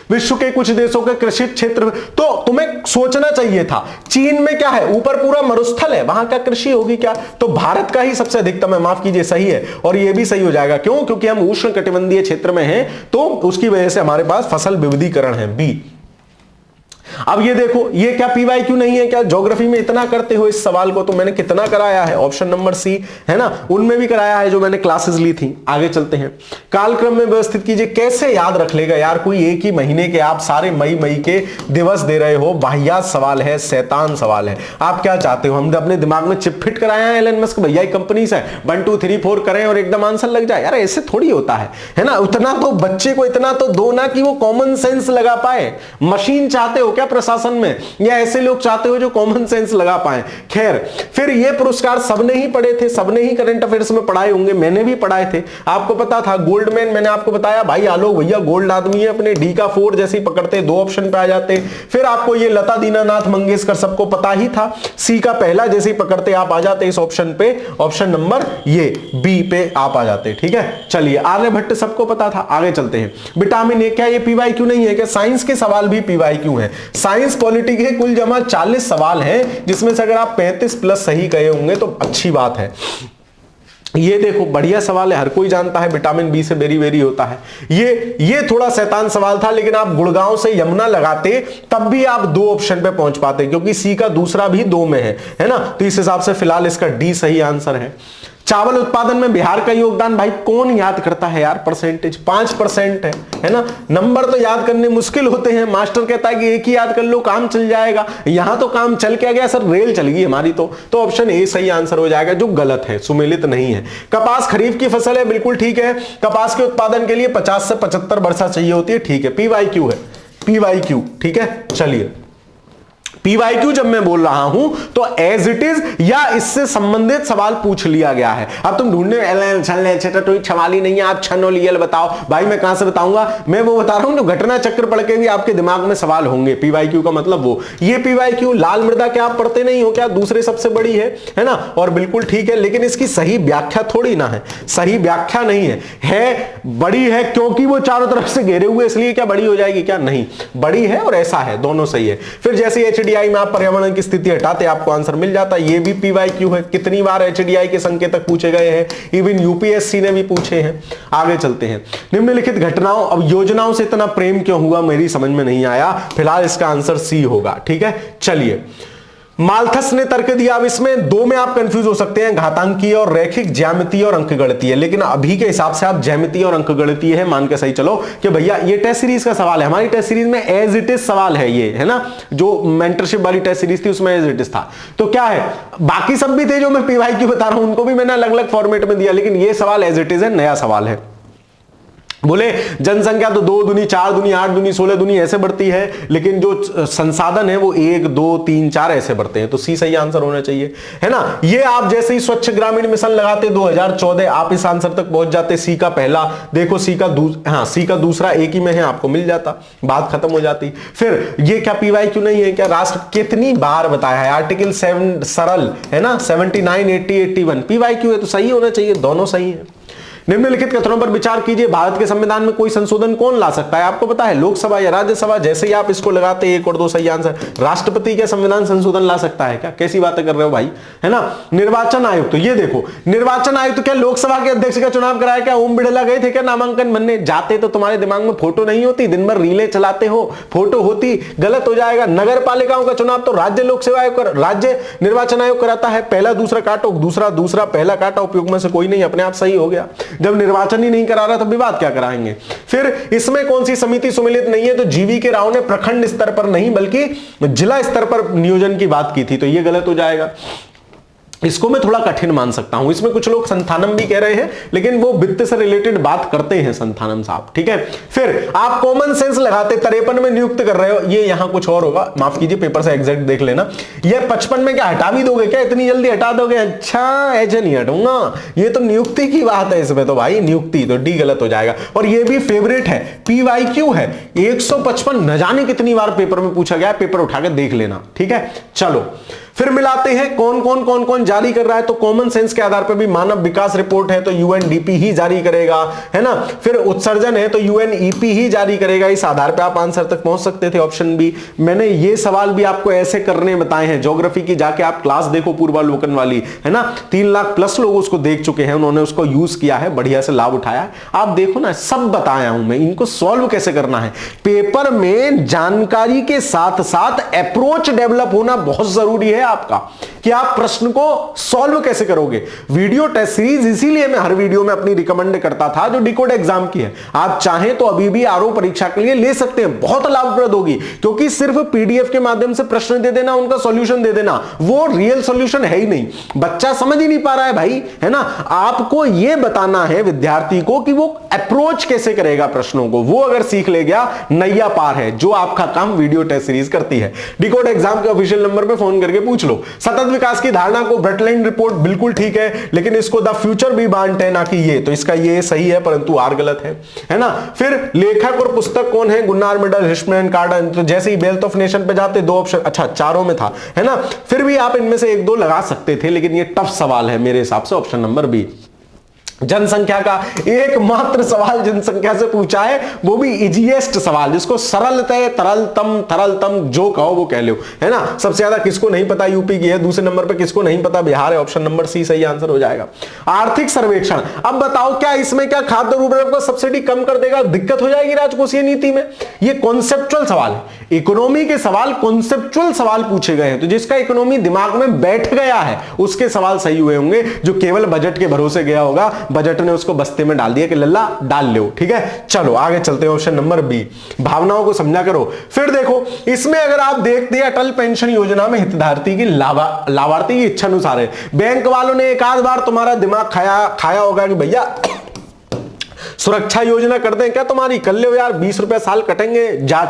A: विश्व के कुछ देशों के कृषि क्षेत्र, तो तुम्हें सोचना चाहिए था चीन में क्या है, ऊपर पूरा मरुस्थल है, वहां क्या कृषि होगी क्या? तो भारत का ही सबसे अधिकतम है, माफ कीजिए, सही है। और ये भी सही हो जाएगा। क्यों? क्योंकि हम उष्ण कटिबंधीय क्षेत्र में हैं, तो उसकी वजह से हमारे पास फसल विविधीकरण है, बी। अब ये देखो, ये क्या पीवाईक्यू नहीं है क्या? ज्योग्राफी में इतना करते हो इस सवाल को, तो मैंने कितना कराया है, ऑप्शन नंबर सी है ना, उनमें भी कराया है जो मैंने क्लासेस ली थी। आगे चलते हैं, कालक्रम में व्यवस्थित कीजिए। कैसे याद रख लेगा यार कोई? एक ही महीने के आप सारे मई के दिवस दे रहे हो। वाहियात सवाल है, शैतान सवाल है। आप क्या चाहते हो? हमने अपने दिमाग में चिप फिट कराया है एलन मस्क भैया कंपनी से, 1 2 3 4 करें और एकदम आंसर लग जाए? यार ऐसे थोड़ी होता है ना? उतना तो बच्चे को इतना तो दो ना कि वो कॉमन सेंस लगा पाए। मशीन चाहते हो क्या प्रशासन में, या ऐसे लोग चाहते हो जो कॉमन सेंस लगा पाए? खैर, फिर ये पुरस्कार सबने ही पढ़े थे, सबने ही करंट अफेयर्स में पढ़ाए होंगे, मैंने भी पढ़ाए थे। आपको पता था गोल्डमैन, मैंने आपको बताया भाई आलोक भैया गोल्ड आदमी है, अपने डी का 4 जैसे ही पकड़ते 2 ऑप्शन पे आ जाते। फिर आपको ये लता दीनानाथ मंगेशकर सबको पता ही था, सी का पहला जैसे ही पकड़ते आप आ जाते इस ऑप्शन पे, ऑप्शन नंबर ये बी पे आप आ जाते। ठीक है, चलिए, आर्यभट्ट सबको पता था। आगे चलते हैं, विटामिन ए, क्या ये पीवाईक्यू नहीं है क्या? साइंस के सवाल भी पीवाईक्यू है। साइंस पॉलिटी के कुल जमा 40 सवाल हैं, जिसमें से अगर आप 35 प्लस सही कहे होंगे तो अच्छी बात है। ये देखो, बढ़िया सवाल है, हर कोई जानता है विटामिन बी से बेरी बेरी होता है। ये थोड़ा शैतान सवाल था, लेकिन आप गुड़गांव से यमुना लगाते तब भी आप 2 ऑप्शन पे पहुंच पाते, क्योंकि सी का दूसरा भी 2 में है ना? तो इस हिसाब से फिलहाल इसका डी सही आंसर है। चावल उत्पादन में बिहार का योगदान भाई कौन याद करता है यार? परसेंटेज 5% है ना? नंबर तो याद करने मुश्किल होते हैं, मास्टर कहता है कि एक ही याद कर लो काम चल जाएगा। यहां तो काम चल के गया सर, रेल चल गई हमारी। तो ऑप्शन ए सही आंसर हो जाएगा, जो गलत है, सुमेलित नहीं है। कपास खरीफ की फसल है, बिल्कुल ठीक है। कपास के उत्पादन के लिए 50 से 75 वर्षा चाहिए होती है, ठीक है, पीवाईक्यू है, पीवाईक्यू, ठीक है। चलिए, पीवाईक्यू जब मैं बोल रहा हूं तो एज इट इज या इससे संबंधित सवाल पूछ लिया गया है। अब तुम ढूंढने सवाल ही नहीं है, आप छन और लियल बताओ। भाई मैं कहां से बताऊंगा? मैं वो बता रहा हूं जो घटना चक्र पढ़ के भी आपके दिमाग में सवाल होंगे। पीवाईक्यू का मतलब वो, ये पीवाईक्यू लाल मृदा क्या आप पढ़ते नहीं हो क्या? दूसरे सबसे बड़ी है ना? और बिल्कुल ठीक है, लेकिन इसकी सही व्याख्या थोड़ी ना है, सही व्याख्या नहीं है बड़ी है क्योंकि वो चारों तरफ से घेरे हुए, इसलिए क्या बड़ी हो जाएगी क्या? नहीं, बड़ी है और ऐसा है, दोनों सही है। फिर जैसे एचडीआई में आप पर्यावरण की स्थिति हटाते आपको आंसर मिल जाता है, ये भी पीवाईक्यू है। कितनी बार एचडीआई के संकेतक पूछे गए हैं, इवन यूपीएससी ने भी पूछे हैं। आगे चलते हैं, निम्नलिखित घटनाओं, अब योजनाओं से इतना प्रेम क्यों हुआ मेरी समझ में नहीं आया। फिलहाल इसका आंसर सी होगा, ठीक है। चलिए, माल्थस ने तर्क दिया। अब इसमें 2 में आप कंफ्यूज हो सकते हैं, घातांकीय और रैखिक, ज्यामितीय और अंकगणितीय। लेकिन अभी के हिसाब से आप ज्यामितीय और अंकगणितीय है मान के सही चलो कि भैया ये टेस्ट सीरीज का सवाल है। हमारी टेस्ट सीरीज में एज इट इज सवाल है ये, है ना? जो मेंटरशिप वाली टेस्ट सीरीज थी उसमें एज इट इज था। तो क्या है, बाकी सब भी थे जो मैं पीवाईक्यू बता रहा हूं, उनको भी मैंने अलग अलग फॉर्मेट में दिया, लेकिन ये सवाल एज इट इज है, नया सवाल है। बोले जनसंख्या तो 2 दूनी 4 दूनी 8 दूनी 16 दूनी ऐसे बढ़ती है, लेकिन जो संसाधन है वो 1 2 3 4 ऐसे बढ़ते हैं। तो सी सही आंसर होना चाहिए, है ना? ये आप जैसे ही स्वच्छ ग्रामीण मिशन लगाते 2014, आप इस आंसर तक पहुंच जाते। सी का पहला देखो, सी का दूसरा एक ही में है, आपको मिल जाता, बात खत्म हो जाती। फिर ये क्या पीवाईक्यू नहीं है क्या? राष्ट्र कितनी बार बताया है, आर्टिकल 7 सरल है ना, 79 80 81 पीवाईक्यू है, तो सही होना चाहिए, दोनों सही है। निम्नलिखित कथनों पर विचार कीजिए, भारत के संविधान में कोई संशोधन कौन ला सकता है? आपको पता है, लोकसभा या राज्यसभा? जैसे ही आप इसको लगाते 1 और 2 सही आंसर। राष्ट्रपति क्या संविधान संशोधन ला सकता है क्या? कैसी बातें कर रहे हो भाई, है ना? निर्वाचन आयोग, तो ये देखो, निर्वाचन आयोग तो क्या लोकसभा के अध्यक्ष का चुनाव कराया क्या? ओम बिड़ला गए थे क्या नामांकन भरने? जाते तो तुम्हारे दिमाग में फोटो नहीं होती, दिन भर रीले चलाते हो, फोटो होती, गलत हो जाएगा। नगर पालिकाओं का चुनाव तो राज्य लोक सेवा आयोग, राज्य निर्वाचन आयोग कराता है। पहला दूसरा काटो, दूसरा पहला काटा, उपयोग में से कोई नहीं, अपने आप सही हो गया। जब निर्वाचन नहीं करा रहा तो विवाद क्या कराएंगे? फिर इसमें कौन सी समिति सुमेलित नहीं है? तो जीवी के राव ने प्रखंड स्तर पर नहीं बल्कि जिला स्तर पर नियोजन की बात की थी, तो यह गलत हो जाएगा। इसको मैं थोड़ा कठिन मान सकता हूं। इसमें कुछ लोग संथानम भी कह रहे हैं, लेकिन वो वित्त से रिलेटेड बात करते हैं संथानम साहब, ठीक है। फिर आप कॉमन सेंस लगाते 53 में नियुक्त कर रहे हो, ये यहां कुछ और होगा, माफ कीजिए, पेपर से एग्जैक्ट देख लेना। ये 55 में क्या हटा भी दोगे क्या, इतनी जल्दी हटा दोगे? अच्छा, ऐसे नहीं हटूंगा, ये तो नियुक्ति की बात है, इसमें तो भाई नियुक्ति, तो डी गलत हो जाएगा। और ये भी फेवरेट है, PYQ है, 155 न जाने कितनी बार पेपर में पूछा गया, पेपर उठा के देख लेना, ठीक है। चलो फिर मिलाते हैं कौन कौन जारी कर रहा है। तो कॉमन सेंस के आधार पर भी मानव विकास रिपोर्ट है तो UNDP ही जारी करेगा, है ना। फिर उत्सर्जन है तो UNEP ही जारी करेगा। इस आधार पे आप आंसर तक पहुंच सकते थे, ऑप्शन बी। मैंने ये सवाल भी आपको ऐसे करने बताए हैं, ज्योग्राफी की जाके आप क्लास देखो पूर्वावलोकन वाली, है ना। 3 लाख प्लस लोग उसको देख चुके हैं, उन्होंने उसको यूज किया है, बढ़िया से लाभ उठाया है। आप देखो ना, सब बताया हूं मैं, इनको सॉल्व कैसे करना है। पेपर में जानकारी के साथ साथ अप्रोच डेवलप होना बहुत जरूरी है आपका, कि आप प्रश्न को सॉल्व कैसे करोगे। वीडियो टेस्ट सीरीज इसीलिए मैं हर वीडियो में अपनी रिकमेंड करता था, जो डिकोड एग्जाम की है। आप चाहें तो अभी भी आरओ परीक्षा के लिए ले सकते हैं, बहुत लाभप्रद होगी, क्योंकि सिर्फ PDF के माध्यम से प्रश्न दे देना, उनका सॉल्यूशन दे देना, वो रियल सॉल्यूशन है ही नहीं। बच्चा समझ ही नहीं पा रहा है भाई, है ना। आपको यह बताना है विद्यार्थी को कि वो अप्रोच कैसे करेगा प्रश्नों को, वो अगर सीख ले गया, नैया पार है, जो आपका काम वीडियो टेस्ट सीरीज करती है। डिकोड एग्जाम के ऑफिशियल नंबर पे फोन करके पूछ लो। सतत विकास की धारणा को ब्रेटलैंड रिपोर्ट बिल्कुल ठीक है, लेकिन इसको द फ्यूचर भी बांटते हैं, ना कि ये, तो इसका ये सही है परंतु आर गलत है ना। फिर लेखक और पुस्तक कौन है, गुन्नार मिडल, हिस्टमैन, कार्डन। तो जैसे ही वेल्थ ऑफ नेशन पे जाते 2 ऑप्शन, अच्छा 4 में था, है ना। फिर भी आप इनमें से 1-2 लगा सकते थे, लेकिन ये टफ सवाल है मेरे हिसाब से, ऑप्शन नंबर बी। जनसंख्या का एकमात्र सवाल जनसंख्या से पूछा है, वो भी इजीएस्ट सवाल, जिसको सरलतः तरलतम जो कहो वो कह लो, है ना। सबसे ज्यादा किसको नहीं पता यूपी की है, दूसरे नंबर पे किसको नहीं पता बिहार है, ऑप्शन नंबर सी सही आंसर हो जाएगा। आर्थिक सर्वेक्षण, अब बताओ क्या इसमें क्या खाद्य उर्वरक को सब्सिडी कम कर देगा, दिक्कत हो जाएगी राजकोषीय नीति में। ये कॉन्सेप्चुअल सवाल है, इकोनॉमी के सवाल कॉन्सेप्चुअल सवाल पूछे गए हैं, तो जिसका इकोनॉमी दिमाग में बैठ गया है उसके सवाल सही हुए होंगे। जो केवल बजट के भरोसे गया होगा, बजट ने उसको बस्ते में डाल दिया कि लल्ला डाल लो, ठीक है। चलो आगे चलते हैं, ऑप्शन नंबर बी, भावनाओं को समझा करो। फिर देखो इसमें अगर आप देखते हैं अटल पेंशन योजना में हितधारती की लाभार्थी की इच्छा अनुसार है। बैंक वालों ने एक आध बार तुम्हारा दिमाग खाया होगा कि भैया सुरक्षा योजना कर दें क्या तुम्हारी, कर लो यार, 20 रुपए साल कटेंगे,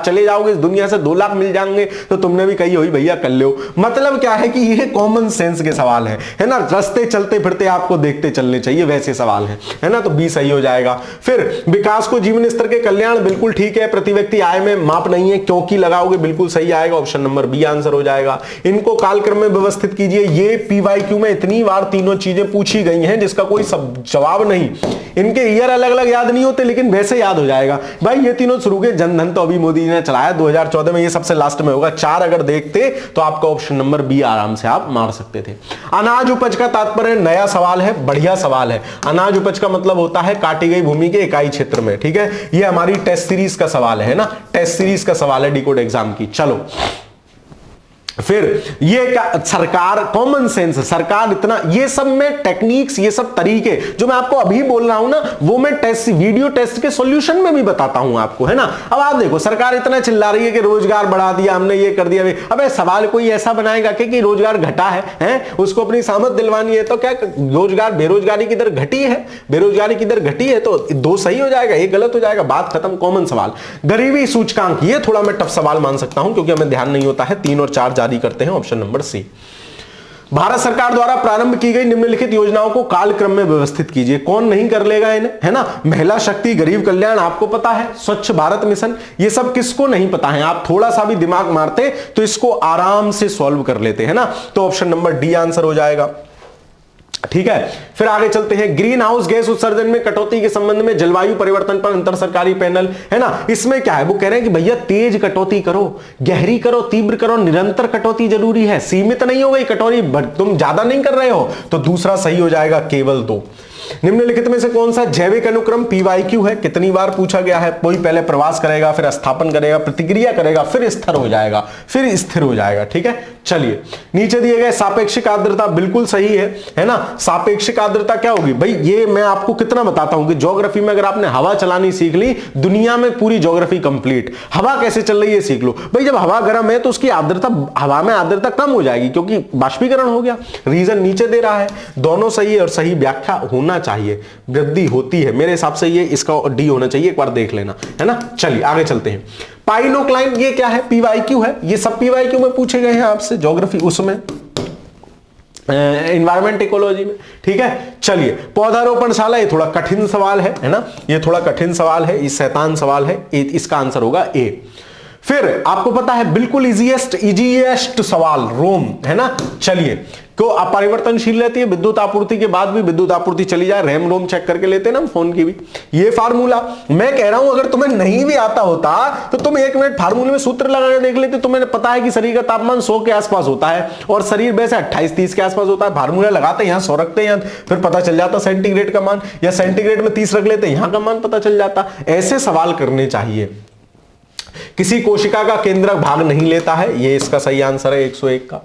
A: चले जाओगे इस दुनिया से, 2 लाख मिल जाएंगे, तो तुमने भी कही होई भैया कर लो। मतलब क्या है कि ये कॉमन सेंस के सवाल है ना। रास्ते चलते फिरते आपको देखते चलने चाहिए, वैसे सवाल है ना। तो बी सही हो जाएगा। फिर विकास को जीवन स्तर के कल्याण, बिल्कुल ठीक है। प्रति व्यक्ति आय में माप नहीं है, क्योंकि लगाओगे बिल्कुल सही आएगा, ऑप्शन नंबर बी आंसर हो जाएगा। इनको कालक्रम में व्यवस्थित कीजिए। ये PYQ में इतनी बार तीनों चीजें पूछी गई हैं जिसका कोई जवाब नहीं। इनके ईयर अलग अलग याद नहीं होते, लेकिन वैसे याद हो जाएगा भाई। ये तीनों शुरू के जनधन तो अभी मोदी जी ने चलाया 2014 में, ये सबसे लास्ट में होगा। 4 अगर देखते तो आपका ऑप्शन नंबर बी आराम से आप मार सकते थे। अनाज उपज का तात्पर्य, नया सवाल है, बढ़िया सवाल है। अनाज उपज का मतलब होता है काटी गई भूमि के इकाई क्षेत्र में, ठीक है। ये हमारी टेस्ट सीरीज का सवाल है ना, टेस्ट सीरीज का सवाल है डिकोड एग्जाम की। चलो फिर ये क्या, सरकार कॉमन सेंस, सरकार इतना, ये सब में टेक्निक्स, ये सब तरीके जो मैं आपको अभी बोल रहा हूं ना, वो मैं टेस्ट वीडियो टेस्ट के सॉल्यूशन में भी बताता हूं आपको, है ना। अब आप देखो सरकार इतना चिल्ला रही है कि रोजगार बढ़ा दिया हमने, ये कर दिया। अबे सवाल कोई ऐसा बनाएगा कि रोजगार घटा है उसको अपनी सहमत दिलवानी है, तो क्या रोजगार, बेरोजगारी की दर घटी है, बेरोजगारी की दर घटी है, तो 2 सही हो जाएगा, 1 गलत हो जाएगा, बात खत्म। कॉमन सवाल। गरीबी सूचकांक, ये थोड़ा मैं टफ सवाल मान सकता हूं क्योंकि हमें ध्यान नहीं होता है। 3 और 4 जारी करते हैं, ऑप्शन नंबर सी। भारत सरकार द्वारा प्रारंभ की गई निम्नलिखित योजनाओं को कालक्रम में व्यवस्थित कीजिए। कौन नहीं कर लेगा इन्हें, है ना। महिला शक्ति, गरीब कल्याण आपको पता है, स्वच्छ भारत मिशन, ये सब किसको नहीं पता है। आप थोड़ा सा भी दिमाग मारते तो इसको आराम से सॉल्व कर लेते, है ना। तो ऑप्शन नंबर डी आंसर हो जाएगा, ठीक है। फिर आगे चलते हैं, ग्रीन हाउस गैस उत्सर्जन में कटौती के संबंध में जलवायु परिवर्तन पर अंतर सरकारी पैनल, है ना। इसमें क्या है, वो कह रहे हैं कि भैया तेज कटौती करो, गहरी करो, तीव्र करो, निरंतर कटौती जरूरी है, सीमित नहीं हो गई कटौती, तुम ज्यादा नहीं कर रहे हो, तो दूसरा सही हो जाएगा, केवल 2। निम्नलिखित में से कौन सा जैविक अनुक्रम PYQ है? कितनी बार पूछा गया है? कोई पहले प्रवास करेगा, फिर स्थापन करेगा, प्रतिक्रिया करेगा, फिर स्थिर हो जाएगा, फिर स्थिर हो जाएगा। ठीक है, चलिए नीचे दिए गए सापेक्षिक आर्द्रता बिल्कुल सही है ना। सापेक्षिक आर्द्रता क्या होगी भाई? ये मैं आपको कितना बताता हूं कि ज्योग्राफी में अगर आपने हवा चलानी सीख ली, दुनिया में पूरी ज्योग्राफी कंप्लीट। हवा कैसे चल रही है सीख लो भाई। जब हवा गर्म है तो उसकी आर्द्रता, हवा में आर्द्रता कम हो जाएगी क्योंकि बाष्पीकरण हो गया। रीजन नीचे दे रहा है, दोनों सही है और सही व्याख्या होना चाहिए। वृद्धि होती है मेरे हिसाब से, ये इसका डी होना चाहिए, एक बार देख लेना है ना। चलिए आगे चलते हैं। पाइनोक्लाइन ये क्या है? PYQ है। ये सब PYQ में पूछे गए हैं आपसे, ज्योग्राफी उसमें, एनवायरमेंट इकोलॉजी में। ठीक है, चलिए पौधारोपणशाला, ये थोड़ा कठिन सवाल है ना, ये थोड़ा कठिन सवाल है, ये शैतान सवाल है, इसका आंसर होगा ए। फिर आपको पता है बिल्कुल इजीएस्ट सवाल रोम, है ना। चलिए, क्यों अपरिवर्तनशील रहती है? विद्युत आपूर्ति के बाद भी विद्युत आपूर्ति चली जाए, रैम रोम चेक करके लेते हैं ना फोन की भी। ये फार्मूला मैं कह रहा हूं, अगर तुम्हें नहीं भी आता होता तो तुम 1 मिनट फार्मूले में सूत्र लगा के देख लेते। तुम्हें पता है कि शरीर का तापमान 100 के आसपास होता है और शरीर वैसे 28-30 के आसपास होता है। फार्मूला लगाते यहां 100 रखते हैं, फिर पता चल जाता सेंटीग्रेड का मान, या सेंटीग्रेड में 30 रख लेते, यहां का मान पता चल जाता। ऐसे सवाल करने चाहिए। किसी कोशिका का केंद्रक भाग नहीं लेता है, ये इसका सही आंसर है 101 का।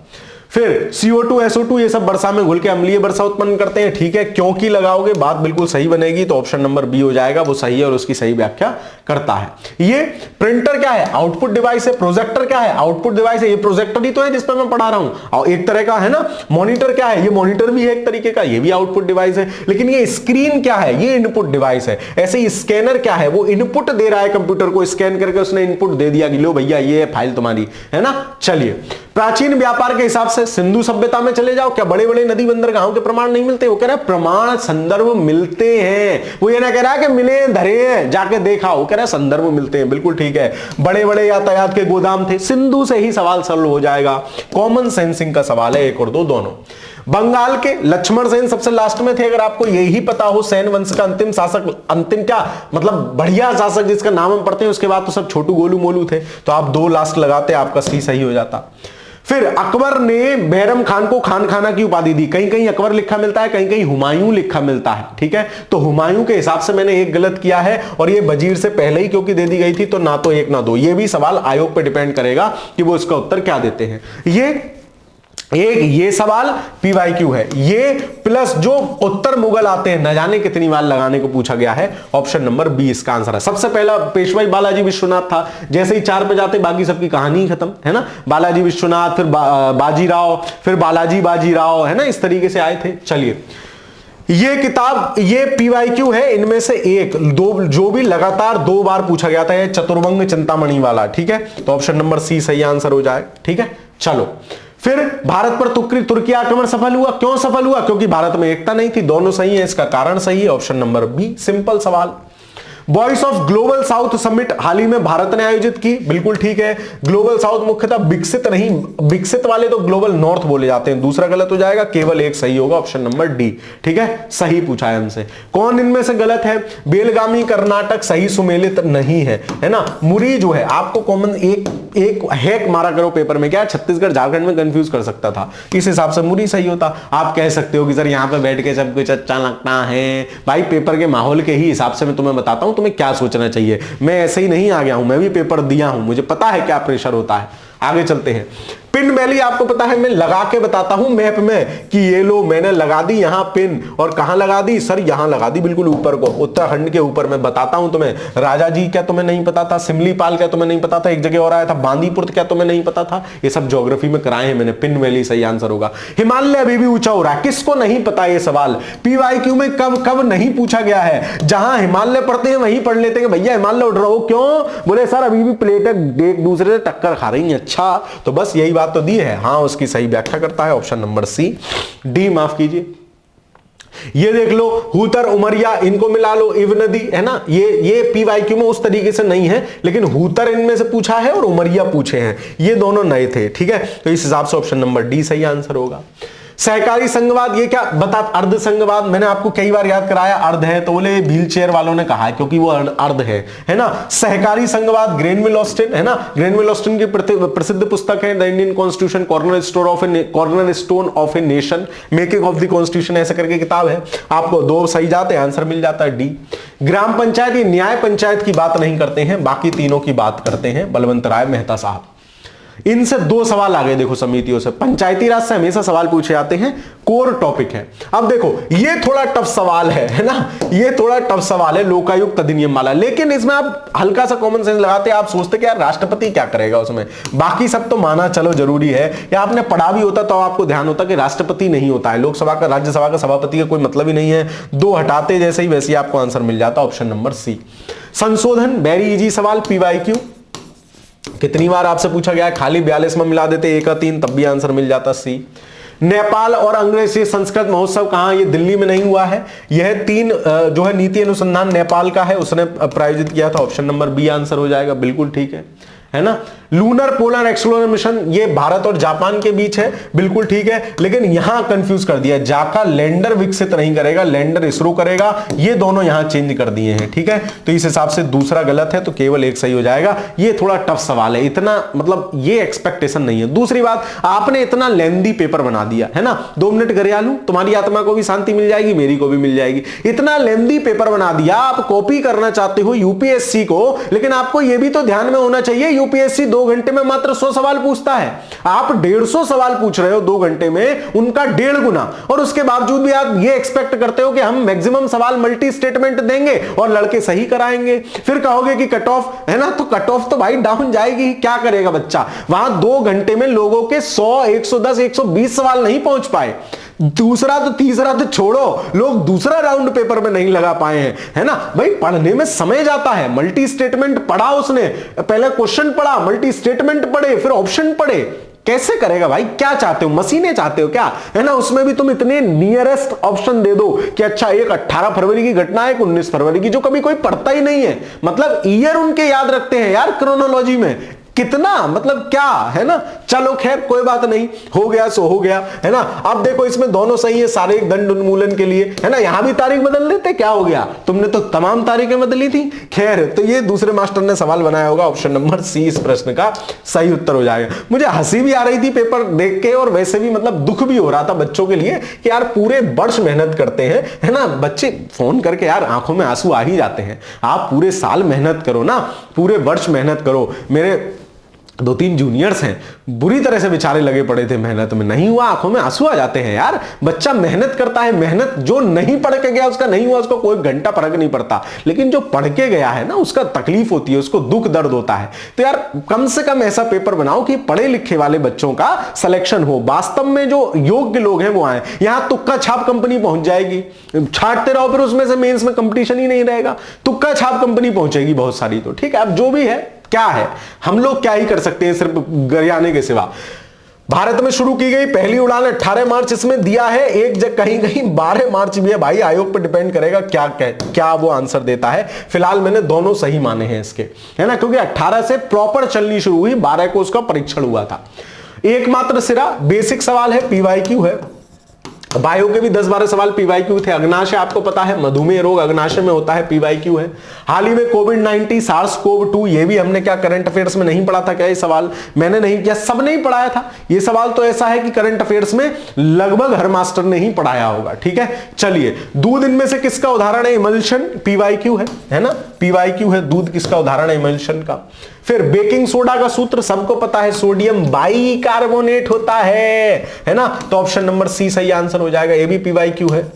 A: फिर CO2 SO2 ये सब वर्षा में घुल के अम्लीय वर्षा उत्पन्न करते हैं। ठीक है, क्योंकि लगाओगे बात बिल्कुल सही बनेगी, तो ऑप्शन नंबर बी हो जाएगा, वो सही है और उसकी सही व्याख्या करता है। ये प्रिंटर क्या है? आउटपुट डिवाइस है। प्रोजेक्टर क्या है? आउटपुट डिवाइस है। ये प्रोजेक्टर ही तो है जिस पर मैं पढ़ा रहा हूं, और एक तरह का है ना। मॉनिटर क्या है? ये मॉनिटर भी है एक तरीके का, ये भी आउटपुट डिवाइस है। लेकिन ये स्क्रीन क्या है? ये इनपुट डिवाइस है। ऐसे ही स्कैनर क्या है? वो इनपुट दे रहा है, कंप्यूटर को स्कैन करके उसने इनपुट दे दिया कि लो भैया ये फाइल तुम्हारी, है ना। चलिए, प्राचीन व्यापार के हिसाब से सिंधु सभ्यता में चले जाओ, क्या बड़े बड़े नदी बंदरगाहों के प्रमाण नहीं मिलते? वो कह रहा है प्रमाण संदर्भ मिलते हैं। वो ये ना कह रहा है कि मिले धरे हैं जाके देखा, वो कह रहा है संदर्भ मिलते हैं। बिल्कुल ठीक है, बड़े बड़े यातायात के गोदाम थे। सिंधु से ही सवाल सरल हो जाएगा, कॉमन सेंसिंग का सवाल है, 1 और 2 दोनों। बंगाल के लक्ष्मण सेन सबसे लास्ट में थे, अगर आपको यही पता हो, सेन वंश का अंतिम शासक, अंतिम क्या मतलब बढ़िया शासक जिसका नाम हम पढ़ते हैं, उसके बाद तो सब छोटू गोलू मोलू थे, तो आप 2 लास्ट लगाते, आपका सी सही हो जाता। फिर अकबर ने बैरम खान को खान खाना की उपाधि दी। कहीं कहीं अकबर लिखा मिलता है, कहीं कहीं हुमायूं लिखा मिलता है। ठीक है, तो हुमायूं के हिसाब से मैंने एक गलत किया है, और ये वजीर से पहले ही क्योंकि दे दी गई थी, तो ना तो 1 ना 2। ये भी सवाल आयोग पे डिपेंड करेगा कि वो इसका उत्तर क्या देते हैं। ये सवाल PYQ है, ये प्लस जो उत्तर मुगल आते हैं न जाने कितनी बार लगाने को पूछा गया है, ऑप्शन नंबर बी इसका आंसर है। सबसे पहला पेशवाई बालाजी विश्वनाथ था, जैसे ही 4 पे जाते बाकी सबकी कहानी ही खत्म, है ना। बालाजी विश्वनाथ, फिर बाजीराव, फिर बाजीराव, है ना, इस तरीके से आए थे। चलिए, ये किताब, ये PYQ है, इनमें से 1 2 जो भी लगातार 2 बार पूछा गया था, ये चतुर्भंग चिंतामणि वाला। ठीक है, तो ऑप्शन नंबर सी सही आंसर हो जाए। ठीक है, चलो, फिर भारत पर तुर्की आक्रमण सफल हुआ। क्यों सफल हुआ? क्योंकि भारत में एकता नहीं थी। दोनों सही है, इसका कारण सही है, ऑप्शन नंबर बी। सिंपल सवाल। Voice of global south summit हाल ही में भारत ने आयोजित की, बिल्कुल ठीक है। ग्लोबल साउथ मुख्यतः विकसित नहीं, विकसित वाले तो ग्लोबल नॉर्थ बोले जाते हैं। दूसरा गलत हो जाएगा, केवल 1 सही होगा, ऑप्शन नंबर डी। ठीक है, सही पूछा है हमसे। कौन इनमें से गलत है? बेलगामी कर्नाटक सही सुमेलित नहीं है ना। मुरी जो है, आपको कॉमन एक हैक मारा करो पेपर में, क्या छत्तीसगढ़ झारखंड में कंफ्यूज कर सकता था, इस हिसाब से मुरी सही होता। आप कह सकते हो कि सर यहां पे बैठ के सब कुछ अच्छा लगता है। भाई पेपर के माहौल के ही हिसाब से मैं तुम्हें बताता हूं तुम्हें क्या सोचना चाहिए। मैं ऐसे ही नहीं आ गया हूं, मैं भी पेपर दिया हूं, मुझे पता है क्या प्रेशर होता है। आगे चलते हैं। पिन वैली आपको पता है, मैं लगा के बताता हूं मैप में कि ये लो मैंने लगा दी यहां पिन, और कहां लगा दी सर? यहां लगा दी, बिल्कुल ऊपर को, उत्तराखंड के ऊपर। मैं बताता हूं तुम्हें। राजा जी क्या तुम्हें नहीं पता था? सिमलीपाल क्या तुम्हें नहीं पता था? एक जगह और आया था बांदीपुर, क्या तुम्हें नहीं पता था? ये सब ज्योग्राफी में कराए हैं मैंने। पिन वैली सही आंसर होगा। हिमालय अभी भी ऊंचा हो रहा है, किसको नहीं पता ये सवाल? PYQ में कब कब नहीं पूछा गया है। जहां हिमालय पढ़ते हैं वहीं पढ़ लेते हैं भैया हिमालय उड़ रहा हो, क्यों? बोले सर अभी भी प्लेटें एक दूसरे से टक्कर खा रही हैं। अच्छा, तो बस यही बात तो दी है। हाँ, उसकी सही व्याख्या करता है ऑप्शन नंबर सी। डी माफ कीजिए। ये देख लो, हूतर उमरिया, इनको मिला लो, इव नदी, है ना। ये PYQ में उस तरीके से नहीं है, लेकिन हूतर इनमें से पूछा है और उमरिया पूछे हैं, ये दोनों नए थे। ठीक है, तो इस हिसाब से ऑप्शन नंबर डी सही आंसर होगा। सहकारी संघवाद ये क्या बता, अर्ध संघवाद मैंने आपको कई बार याद कराया, अर्ध है तो बोले व्हील चेयर वालों ने कहा है क्योंकि वो अर्ध है ना। सहकारी संघवाद ग्रेनविल ऑस्टिन है ना, ग्रेनविल ऑस्टिन की प्रसिद्ध पुस्तक है the Indian constitution cornerstone of a nation, making of the constitution, ऐसा करके किताब है। आपको 2 सही जाते हैं, आंसर मिल जाता है डी। ग्राम पंचायत ये न्याय पंचायत की बात नहीं करते हैं, बाकी तीनों की बात करते हैं, बलवंत राय मेहता साहब। इनसे 2 सवाल आ गए देखो समितियों से, पंचायती राज से हमेशा सवाल पूछे जाते हैं, कोर टॉपिक है। अब देखो ये थोड़ा टफ सवाल है ना, ये थोड़ा टफ सवाल है लोकायुक्त अधिनियम वाला, लेकिन इसमें आप हल्का सा कॉमन सेंस लगाते, आप सोचते कि यार राष्ट्रपति क्या करेगा उसमें, बाकी सब तो माना चलो जरूरी है, या आपने पढ़ा भी होता तो आपको ध्यान होता कि राष्ट्रपति नहीं होता है, लोकसभा का राज्यसभा का सभापति का कोई मतलब ही नहीं है, 2 हटाते जैसे ही वैसे ही आपको आंसर मिल जाता, ऑप्शन नंबर सी। संशोधन वेरी इजी सवाल, PYQ कितनी बार आपसे पूछा गया है, खाली 42 में मिला देते 1 का 3 तब भी आंसर मिल जाता सी। नेपाल और अंग्रेजी संस्कृत महोत्सव कहां, ये दिल्ली में नहीं हुआ है, यह 3 जो है नीति अनुसंधान नेपाल का है, उसने प्रायोजित किया था, ऑप्शन नंबर बी आंसर हो जाएगा, बिल्कुल ठीक है ना। लूनर पोलर एक्सप्लोरर मिशन ये भारत और जापान के बीच है, बिल्कुल ठीक है, लेकिन यहां कंफ्यूज कर दिया, जाका लैंडर विकसित नहीं करेगा, लैंडर इसरो करेगा, ये दोनों यहां चेंज कर दिए हैं, ठीक है। तो इस हिसाब से दूसरा गलत है, तो केवल 1 सही हो जाएगा। ये थोड़ा टफ सवाल है, इतना मतलब ये एक्सपेक्टेशन नहीं है। दूसरी बात, आपने इतना लेंदी पेपर बना दिया है ना, 2 मिनट घरियालू, तुम्हारी आत्मा को भी शांति मिल जाएगी, मेरी को भी मिल जाएगी। इतना लेंदी पेपर बना दिया, आप कॉपी करना चाहते हो यूपीएससी को, लेकिन आपको यह भी तो ध्यान में होना चाहिए यूपीएससी 2 घंटे में मात्र 100 सवाल पूछता है, आप 150 सवाल पूछ रहे हो 2 घंटे में, उनका 1.5 गुना, और उसके बावजूद भी आप ये एक्सपेक्ट करते हो कि हम मैक्सिमम सवाल मल्टी स्टेटमेंट देंगे और लड़के सही कराएंगे। फिर कहोगे कि कट ऑफ है ना, तो कट ऑफ तो भाई डाउन जाएगी, क्या करेगा बच्चा। वहां 2 घंटे में लोगों के 100, 110, 120 सवाल नहीं पहुंच पाए, दूसरा तो तीसरा तो छोड़ो, लोग दूसरा राउंड पेपर में नहीं लगा पाए हैं, है ना। भाई पढ़ने में समय जाता है, मल्टी स्टेटमेंट पढ़ा उसने, पहले क्वेश्चन पढ़ा, मल्टी स्टेटमेंट पढ़े, फिर ऑप्शन पढ़े, कैसे करेगा भाई। क्या चाहते हो, मशीनें चाहते हो क्या, है ना। उसमें भी तुम इतने नियरेस्ट ऑप्शन दे दो कि अच्छा एक 18 फरवरी की घटना है, 19 फरवरी की, जो कभी कोई पढ़ता ही नहीं है, मतलब ईयर उनके याद रखते हैं यार क्रोनोलॉजी में, कितना मतलब क्या है ना। चलो खैर कोई बात नहीं, हो गया सो हो गया, है ना। अब देखो इसमें दोनों सही है, सारे दंड उन्मूलन के लिए, है ना। यहां भी तारीख बदल देते, क्या हो गया, तुमने तो तमाम तारीखें बदली थी। खैर तो ये दूसरे मास्टर ने सवाल बनाया होगा, ऑप्शन नंबर सी इस प्रश्न का सही उत्तर हो जाएगा। मुझे हंसी भी आ रही थी पेपर देख के, और वैसे भी मतलब दुख भी हो रहा था बच्चों के लिए कि यार पूरे वर्ष मेहनत करते हैं, है ना। बच्चे फोन करके यार आंखों में आंसू आ ही जाते हैं। आप पूरे साल मेहनत करो ना, पूरे वर्ष मेहनत करो। मेरे 2-3 जूनियर्स हैं, बुरी तरह से बेचारे लगे पड़े थे मेहनत में, नहीं हुआ, आंखों में आंसू आ जाते हैं यार। बच्चा मेहनत करता है, मेहनत जो नहीं पढ़ के गया उसका नहीं हुआ, उसको कोई घंटा फर्क नहीं पड़ता, लेकिन जो पढ़ के गया है ना उसका तकलीफ होती है, उसको दुख दर्द होता है। तो यार कम से कम ऐसा पेपर बनाओ कि पढ़े लिखे वाले बच्चों का सिलेक्शन हो, वास्तव में जो योग्य लोग हैं वो आए। यहां तुक्का छाप कंपनी पहुंच जाएगी, छाटते रहो, फिर उसमें से मेंस में कंपटीशन ही नहीं रहेगा, तुक्का छाप कंपनी पहुंचेगी बहुत सारी। तो ठीक है, अब जो भी है क्या है, हम लोग क्या ही कर सकते हैं सिर्फ गरियाने के सिवा। भारत में शुरू की गई पहली उड़ान 18 मार्च इसमें दिया है, एक जगह कहीं कहीं 12 मार्च भी है। भाई आयोग पर डिपेंड करेगा क्या वो आंसर देता है। फिलहाल मैंने दोनों सही माने हैं इसके, है ना, क्योंकि 18 से प्रॉपर चलनी शुरू हुई, 12 को उसका परीक्षण हुआ था। एकमात्र सिरा बेसिक सवाल है, PYQ है। बायो के भी 10-12 सवाल PYQ थे। अग्नाशय आपको पता है, मधुमेह रोग अग्नाशय में होता है, PYQ है। हाल ही में कोविड-19 SARS-CoV-2, ये भी हमने क्या करंट अफेयर्स में नहीं पढ़ा था क्या? ये सवाल मैंने नहीं किया, सब नहीं पढ़ाया था। ये सवाल तो ऐसा है कि करंट अफेयर्स में लगभग हर मास्टर ने ही पढ़ाया होगा। ठीक है, चलिए दूध इनमें से किसका उदाहरण है? इमल्शन, PYQ है ना, PYQ है। दूध किसका उदाहरण है? इमल्शन का। फिर बेकिंग सोडा का सूत्र सबको पता है, सोडियम बाइकार्बोनेट होता है ना, तो ऑप्शन नंबर सी सही आंसर हो जाएगा। ये भी PYQ है।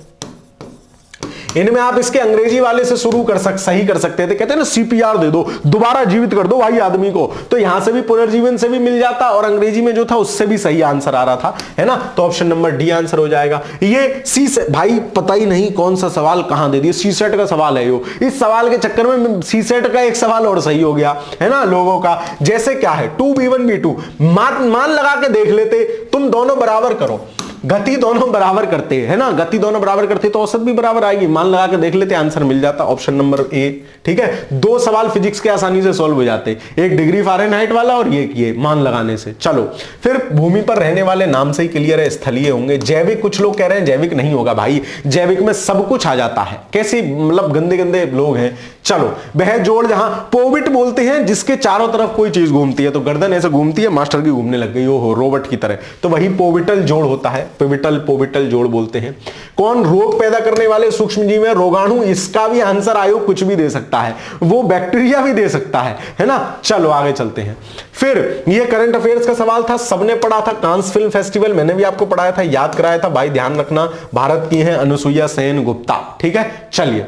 A: इनमें आप इसके अंग्रेजी वाले से शुरू सही कर सकते थे, कहते हैं ना CPR दे दो, दोबारा जीवित कर दो भाई आदमी को, तो यहां से भी पुनर्जीवन से भी मिल जाता, और अंग्रेजी में जो था उससे भी सही आंसर आ रहा था, है ना, तो ऑप्शन नंबर डी आंसर हो जाएगा। ये सी से भाई पता ही नहीं कौन सा सवाल कहां दे दिया, सीसेट का सवाल है यो। इस सवाल के चक्कर में सीसेट का एक सवाल और सही हो गया, है ना, लोगों का। जैसे क्या है 2B1 B2, मान लगा के देख लेते, तुम दोनों बराबर करो, गति दोनों बराबर करते हैं, है ना, गति दोनों बराबर करते तो औसत भी बराबर आएगी। मान लगा के देख लेते, आंसर मिल जाता, ऑप्शन नंबर ए। ठीक है, दो सवाल फिजिक्स के आसानी से सॉल्व हो जाते, एक डिग्री फ़ारेनहाइट वाला और ये मान लगाने से। चलो फिर भूमि पर रहने वाले नाम से ही क्लियर है, स्थलीय होंगे। जैविक, कुछ लोग कह रहे हैं जैविक नहीं होगा भाई, जैविक में सब कुछ आ जाता है, कैसी मतलब गंदे गंदे लोग हैं। चलो वह जोड़ जहां पोविट बोलते हैं जिसके चारों तरफ कोई चीज घूमती है, तो गर्दन ऐसे घूमती है, मास्टर की घूमने लग गई हो रोबोट की तरह, तो वही पोविटल जोड़ होता है, पोविटल जोड़ बोलते हैं। कौन रोग पैदा करने वाले सूक्ष्म जीव है? रोगाणु। इसका भी आंसर आयोग कुछ भी दे सकता है, वो बैक्टीरिया भी दे सकता है ना। चलो आगे चलते हैं। फिर ये करंट अफेयर्स का सवाल था, सबने पढ़ा था, कांस फिल्म फेस्टिवल मैंने भी आपको पढ़ाया था, याद कराया था भाई, ध्यान रखना। भारत की है अनुसुईया सेन गुप्ता। ठीक है, चलिए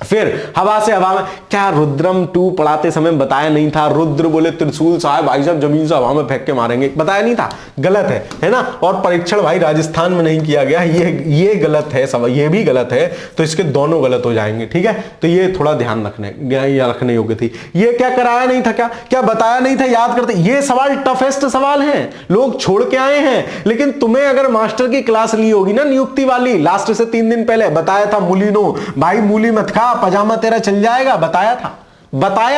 A: फिर हवा से हवा में, क्या रुद्रम 2 पढ़ाते समय बताया नहीं था? रुद्र बोले त्रिशूल साहब, भाई साहब जमीन से हवा में फेंक के मारेंगे, बताया नहीं था? गलत है ना। और परीक्षण भाई राजस्थान में नहीं किया गया, ये गलत है सब, ये भी गलत है, तो इसके दोनों गलत हो जाएंगे। ठीक है, तो ये थोड़ा ध्यान रखने योग्य थी। ये क्या कराया नहीं था, क्या बताया नहीं था, याद करते। ये सवाल टफेस्ट सवाल है, लोग छोड़ के आए हैं, लेकिन तुम्हें अगर मास्टर की क्लास ली होगी ना नियुक्ति वाली, लास्ट से 3 दिन पहले बताया था, मूलीनो भाई मूली मत खा, पजामा तेरा चल जाएगा, बताया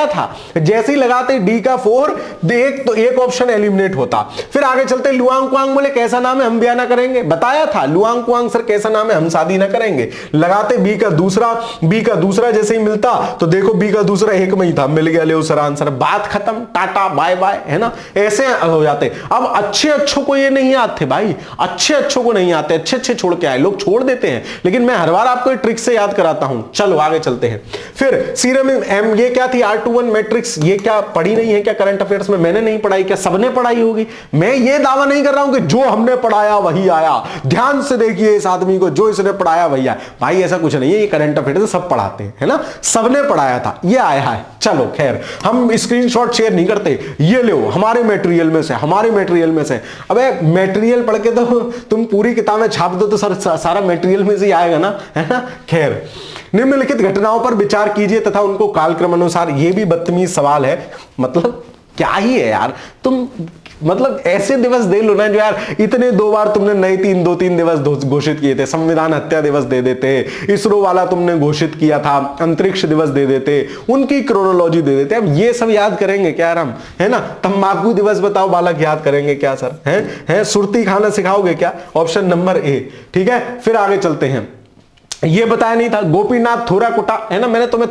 A: था। जैसे ही लगाते डी का 4, तो एक ऑप्शन एलिमिनेट होता। फिर आगे चलते, लुआंग कुआंग बोले कैसा नाम है, हम ब्याह ना करेंगे, बताया था। लुआंग कुआंग सर कैसा नाम है, हम शादी ना करेंगे। लगाते बी का दूसरा जैसे ही मिलता, तो देखो बी का दूसरा एक में ही था, मिल गया ले सर आंसर, बात खत्म, टाटा बाय बाय, है ना, ऐसे हो जाते। अब अच्छे को ये नहीं आते भाई, अच्छे को नहीं आते, अच्छे छोड़ के आए, लोग छोड़ देते हैं, लेकिन मैं हर बार आपको ट्रिक से याद कराता हूं। चलो आगे चलते हैं। फिर सीरम एम, ये क्या थी, R21 मैट्रिक्स, ये क्या पढ़ी नहीं है क्या करंट अफेयर्स में? मैंने नहीं पढ़ाई, क्या सबने पढ़ाई होगी? मैं ये दावा नहीं कर रहा हूं कि जो हमने पढ़ाया वही आया, ध्यान से देखिए इस आदमी को, जो इसने पढ़ाया वही आया। भाई ऐसा कुछ नहीं है, ये करंट अफेयर्स सब पढ़ाते हैं, है ना, सबने पढ़ाया था, ये आया है। चलो खैर, हम स्क्रीनशॉट शेयर नहीं करते, ये लो हमारे मटेरियल में से। अबे मटेरियल पढ़ के तो तुम पूरी किताबें छाप दो तो सारा मटेरियल में से आएगा ना, है ना। खैर, निम्नलिखित घटनाओं पर विचार कीजिए तथा उनको कालक्रम अनुसार, ये भी बदतमीज सवाल है, मतलब क्या ही है यार, तुम मतलब ऐसे दिवस दे लो ना जो यार, इतने 2 बार तुमने नए 2-3 दिवस घोषित किए थे, संविधान हत्या दिवस दे देते, इसरो वाला तुमने घोषित किया था, अंतरिक्ष दिवस दे देते, उनकी क्रोनोलॉजी दे देते। अब ये सब याद करेंगे क्या यार हम, है ना। तंबाकू दिवस बताओ बालक याद करेंगे क्या सर, है सुरती खाना सिखाओगे क्या? Option number A. ठीक है, फिर आगे चलते हैं। ये बताया नहीं था, गोपीनाथ थोराकोटा, है ना, मैंने तुम्हें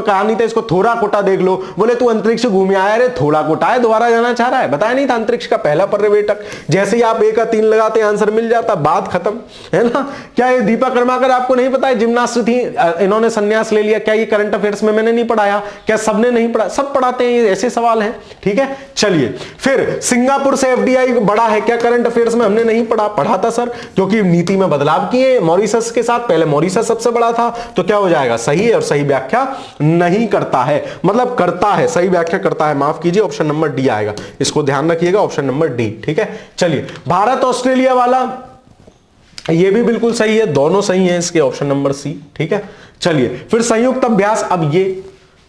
A: कहा नहीं था इसको थोराकोटा देख लो, बोले तू अंतरिक्ष घूम आया रे, थोराकोटा है, दोबारा जाना चाह रहा है, बताया नहीं था अंतरिक्ष का पहला पर्यवेक्षक। जैसे ही आप 1 का 3 लगाते आंसर मिल जाता, बात खत्म, है ना। क्या ये दीपा कर्माकर आपको नहीं पता है, जिम्नास्ट थी, इन्होंने संन्यास ले लिया, क्या ये करंट अफेयर्स में मैंने नहीं पढ़ाया? क्या सबने नहीं पढ़ा? सब पढ़ाते हैं, ये ऐसे सवाल है। ठीक है, चलिए फिर सिंगापुर से FDI बड़ा है, क्या करंट अफेयर्स में हमने नहीं पढ़ा था सर, क्योंकि नीति में बदलाव किए मॉरिशस के साथ, पहले मॉरिशस सबसे बड़ा था, तो क्या हो जाएगा, सही है, और सही व्याख्या नहीं करता है, मतलब करता है, सही व्याख्या करता है, माफ कीजिए, ऑप्शन नंबर डी आएगा, इसको ध्यान रखिएगा, ऑप्शन नंबर डी। ठीक है, चलिए भारत ऑस्ट्रेलिया वाला, ये भी बिल्कुल सही है, दोनों सही है इसके, ऑप्शन नंबर सी। ठीक है, चलिए फिर संयुक्त अभ्यास, अब ये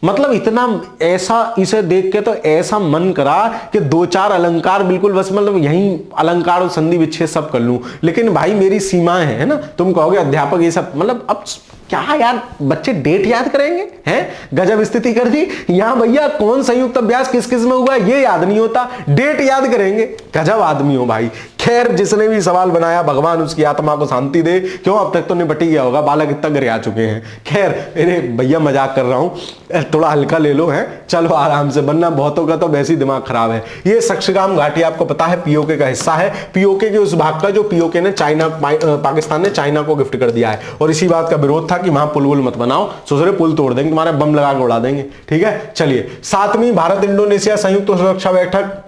A: मतलब इतना ऐसा, इसे देख के तो ऐसा मन करा कि 2-4 अलंकार बिल्कुल बस, मतलब यही अलंकार और संधि विच्छेद सब कर लूं, लेकिन भाई मेरी सीमाएं हैं, है ना। तुम कहोगे अध्यापक ये सब, मतलब अब क्या यार, बच्चे डेट याद करेंगे, हैं? गजब स्थिति कर दी यहां भैया, कौन संयुक्त अभ्यास किस किस में हुआ ये याद नहीं होता, डेट याद करेंगे, गजब आदमी हो भाई। खैर, जिसने भी सवाल बनाया भगवान उसकी आत्मा को शांति दे, क्यों अब तक तो निपट ही गया होगा, बालक इतना घर आ चुके हैं। खैर अरे भैया मजाक कर रहा हूं, थोड़ा हल्का ले लो, है, चलो आराम से, बनना बहुतों का तो वैसे ही दिमाग खराब है। ये सक्सेगाम घाटी आपको पता है पीओके का हिस्सा है, पीओके के उस भाग का जो पीओके ने पाकिस्तान ने चाइना को गिफ्ट कर दिया है, और इसी बात का विरोध था कि वहां पुल मत बनाओ, सोच रहे पुल तोड़ देंगे, तुम्हारे बम लगा के उड़ा देंगे। ठीक है, चलिए 7वीं भारत इंडोनेशिया संयुक्त सुरक्षा बैठक,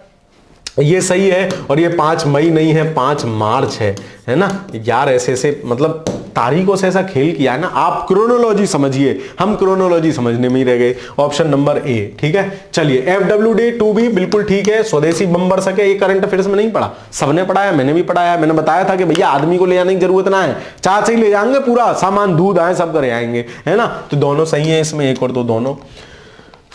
A: ये सही है, और ये 5 मई नहीं है, 5 मार्च है ना यार। ऐसे मतलब तारीखों से ऐसा खेल किया है ना, आप क्रोनोलॉजी समझिए, हम क्रोनोलॉजी समझने में ही रह गए, ऑप्शन नंबर ए। ठीक है, चलिए FWD-2 भी बिल्कुल ठीक है, स्वदेशी बम बर सके, ये करंट अफेयर्स में नहीं पढ़ा, सबने पढ़ाया, मैंने भी पढ़ाया, मैंने बताया था कि भैया आदमी को ले जाने की जरूरत ना है, चाचा ही ले जाएंगे, पूरा सामान दूध आए सब करे आएंगे, है ना। तो दोनों सही है इसमें, एक और दो दोनों।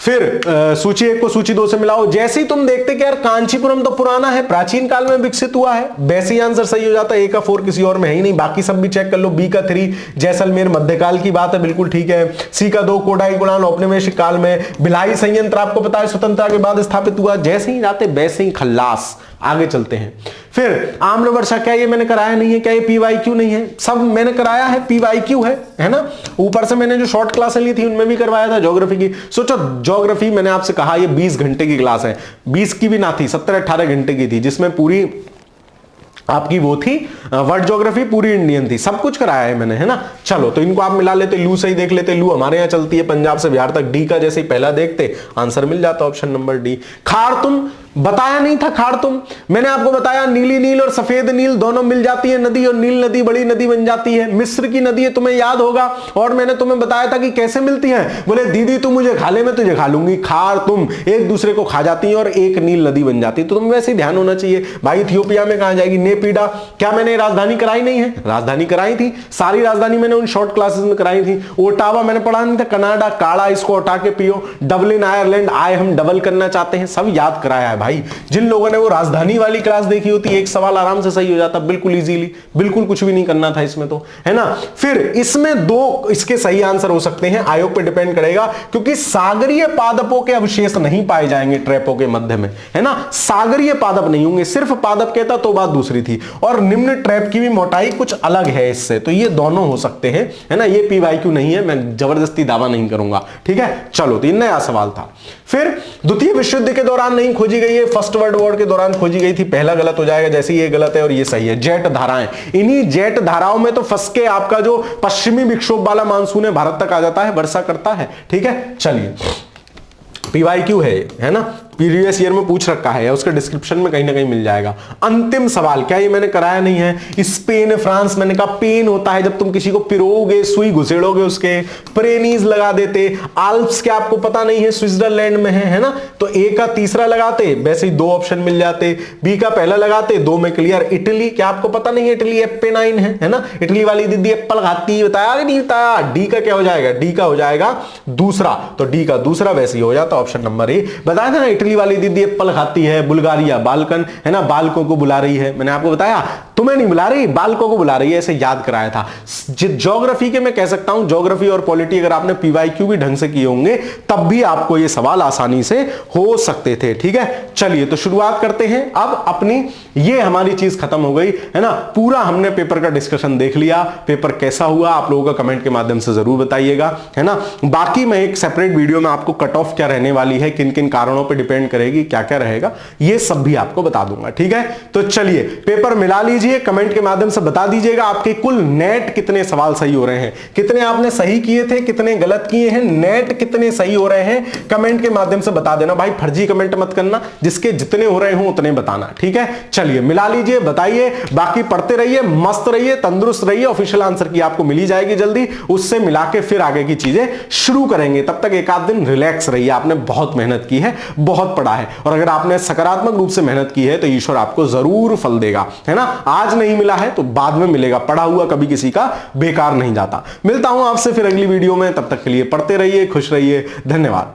A: फिर सूची 1 को सूची 2 से मिलाओ। जैसे ही तुम देखते कि यार कांचीपुरम तो पुराना है, प्राचीन काल में विकसित हुआ है, वैसे ही आंसर सही हो जाता है। ए का 4 किसी और में है ही नहीं, बाकी सब भी चेक कर लो। बी का 3 जैसलमेर मध्यकाल की बात है, बिल्कुल ठीक है। सी का 2 कोडाई गुणान औपनिवेशिक काल में। भिलाई संयंत्र आपको पता है स्वतंत्रता के बाद स्थापित हुआ। जैसे ही जाते वैसे ही खल्लास। आगे चलते हैं। फिर आम्र वर्षा, क्या ये मैंने कराया नहीं है? क्या ये PYQ नहीं है? सब मैंने कराया है, PYQ है ना। ऊपर से मैंने जो शॉर्ट क्लासें ली थी उनमें भी करवाया था ज्योग्राफी की। सोचो ज्योग्राफी मैंने आपसे कहा ये 20 घंटे की क्लास है, 20 की भी ना थी, 17-18 घंटे की थी, जिसमें पूरी आपकी वो थी वर्ल्ड ज्योग्राफी, पूरी इंडियन थी, सब कुछ कराया है मैंने, है ना। चलो तो इनको आप मिला लेते, लू सही देख लेते। लू हमारे यहाँ चलती है पंजाब से बिहार तक। डी का जैसे ही पहला देखते आंसर मिल जाता, ऑप्शन नंबर डी। खारतुम बताया नहीं था। खारतुम मैंने आपको बताया, नीली नील और सफेद नील दोनों मिल जाती है नदी, और नील नदी बड़ी नदी बन जाती है। मिस्र की नदी है, तुम्हें याद होगा। और मैंने तुम्हें बताया था कि कैसे मिलती हैं। बोले दीदी तू मुझे खा ले, मैं तुझे खा लूंगी। खारतुम एक दूसरे को खा जाती है और एक नील नदी बन जाती है। तो तुम्हें वैसे ही ध्यान होना चाहिए भाई। इथियोपिया में कहां जाएगी? नेपिडा। क्या मैंने राजधानी कराई नहीं है? राजधानी कराई थी, सारी राजधानी मैंने उन शॉर्ट क्लासेस में कराई थी। ओटावा मैंने पढ़ा नहीं था। कनाडा काड़ा, इसको हटा के पियो। डबलिन आयरलैंड, आए हम डबल करना चाहते हैं, सब याद कराया है भाई। जिन लोगों ने वो राजधानी वाली क्लास देखी होती, एक सवाल आराम से सही हो जाता, बिल्कुल इजीली, बिल्कुल कुछ भी नहीं करना था इसमें तो, है ना। फिर इसमें 2 इसके सही आंसर हो सकते हैं, आयोग पे डिपेंड करेगा, क्योंकि सागरीय पादपों के अवशेष नहीं पाए जाएंगे ट्रैपों के मध्य में, है ना। सागरीय पादप नहीं होंगे, सिर्फ पादप कहता तो बात दूसरी थी। और निम्न ट्रैप की भी मोटाई कुछ अलग है इससे, तो ये दोनों हो सकते हैं, है ना। ये PYQ नहीं है, मैं जबरदस्ती दावा नहीं करूंगा, ठीक है। चलो तो ये नया सवाल था। फिर द्वितीय विश्व युद्ध के दौरान नहीं खोजी गई है, फर्स्ट वर्ल्ड वॉर के दौरान खोजी गई थी। पहला गलत हो जाएगा, जैसे ये गलत है और ये सही है। जेट धाराएं, इन्हीं जेट धाराओं में तो फंस के आपका जो पश्चिमी विक्षोभ वाला मानसून है भारत तक आ जाता है, वर्षा करता है, ठीक है। चलिए PYQ है ना, प्रीवियस ईयर में पूछ रखा है, उसके डिस्क्रिप्शन में कहीं ना कहीं मिल जाएगा। अंतिम सवाल, क्या ये मैंने कराया नहीं है? स्पेन फ्रांस, मैंने कहा पेन होता है जब तुम किसी को पिरोगे, सुई घुसेड़ोगे उसके। प्रेनीज लगा देते। आल्प्स क्या आपको पता नहीं है स्विट्जरलैंड में है ना। तो ए का तीसरा लगाते, वैसे ही 2 ऑप्शन मिल जाते। बी का पहला लगाते, 2 में क्लियर। इटली, क्या आपको पता नहीं है इटली एपेनाइन है ना। इटली वाली दीदी एप्पल खाती है, बताया नहीं बताया। डी का क्या हो जाएगा? डी का हो जाएगा दूसरा, तो डी का दूसरा वैसे ही हो जाता, ऑप्शन नंबर ए। बताया था ना इटली वाली दीदी एप्पल खाती है। बुल्गारिया बाल्कन, है ना, बालकों को बुला रही है, मैंने आपको बताया। तुम्हें नहीं बुला रही, बालकों को बुला रही है, ऐसे याद कराया था। ज्योग्राफी के मैं कह सकता हूं, ज्योग्राफी और पॉलिटी अगर आपने PYQ भी ढंग से किए होंगे तब भी आपको ये सवाल आसानी से हो सकते थे, ठीक है। चलिए तो शुरुआत करते हैं अब अपनी। ये हमारी चीज खत्म हो गई, है ना। पूरा हमने पेपर का डिस्कशन देख लिया। पेपर कैसा हुआ आप लोगों का कमेंट के माध्यम से जरूर बताइएगा, है ना। बाकी मैं एक सेपरेट वीडियो में आपको कट ऑफ क्या रहने वाली है, किन किन कारणों पर डिपेंड करेगी, क्या क्या रहेगा, ये सब भी आपको बता दूंगा, ठीक है। तो चलिए पेपर मिला लीजिए, कमेंट के माध्यम से बता दीजिएगा आपके कुल नेट कितने सवाल सही हो रहे हैं, कितने आपने सही किए थे, कितने गलत किए हैं, नेट कितने सही हो रहे हैं, कमेंट के माध्यम से बता देना भाई। फर्जी कमेंट मत करना, जिसके जितने हो रहे हो उतने बताना, ठीक है। चलिए मिला लीजिए, बताइए। बाकी पढ़ते रहिए, मस्त रहिए, तंदुरुस्त रहिए। ऑफिशियल आंसर की आपको मिली जाएगी जल्दी, उससे मिला के फिर आगे की चीजें शुरू करेंगे। तब तक एक आध दिन रिलैक्स रहिए, आपने बहुत मेहनत की है, बहुत पढ़ा है, और अगर आपने सकारात्मक रूप से मेहनत की है तो ईश्वर आपको जरूर फल देगा, है ना। आज नहीं मिला है तो बाद में मिलेगा, पढ़ा हुआ कभी किसी का बेकार नहीं जाता। मिलता हूं आपसे फिर अगली वीडियो में, तब तक के लिए पढ़ते रहिए, खुश रहिए, धन्यवाद।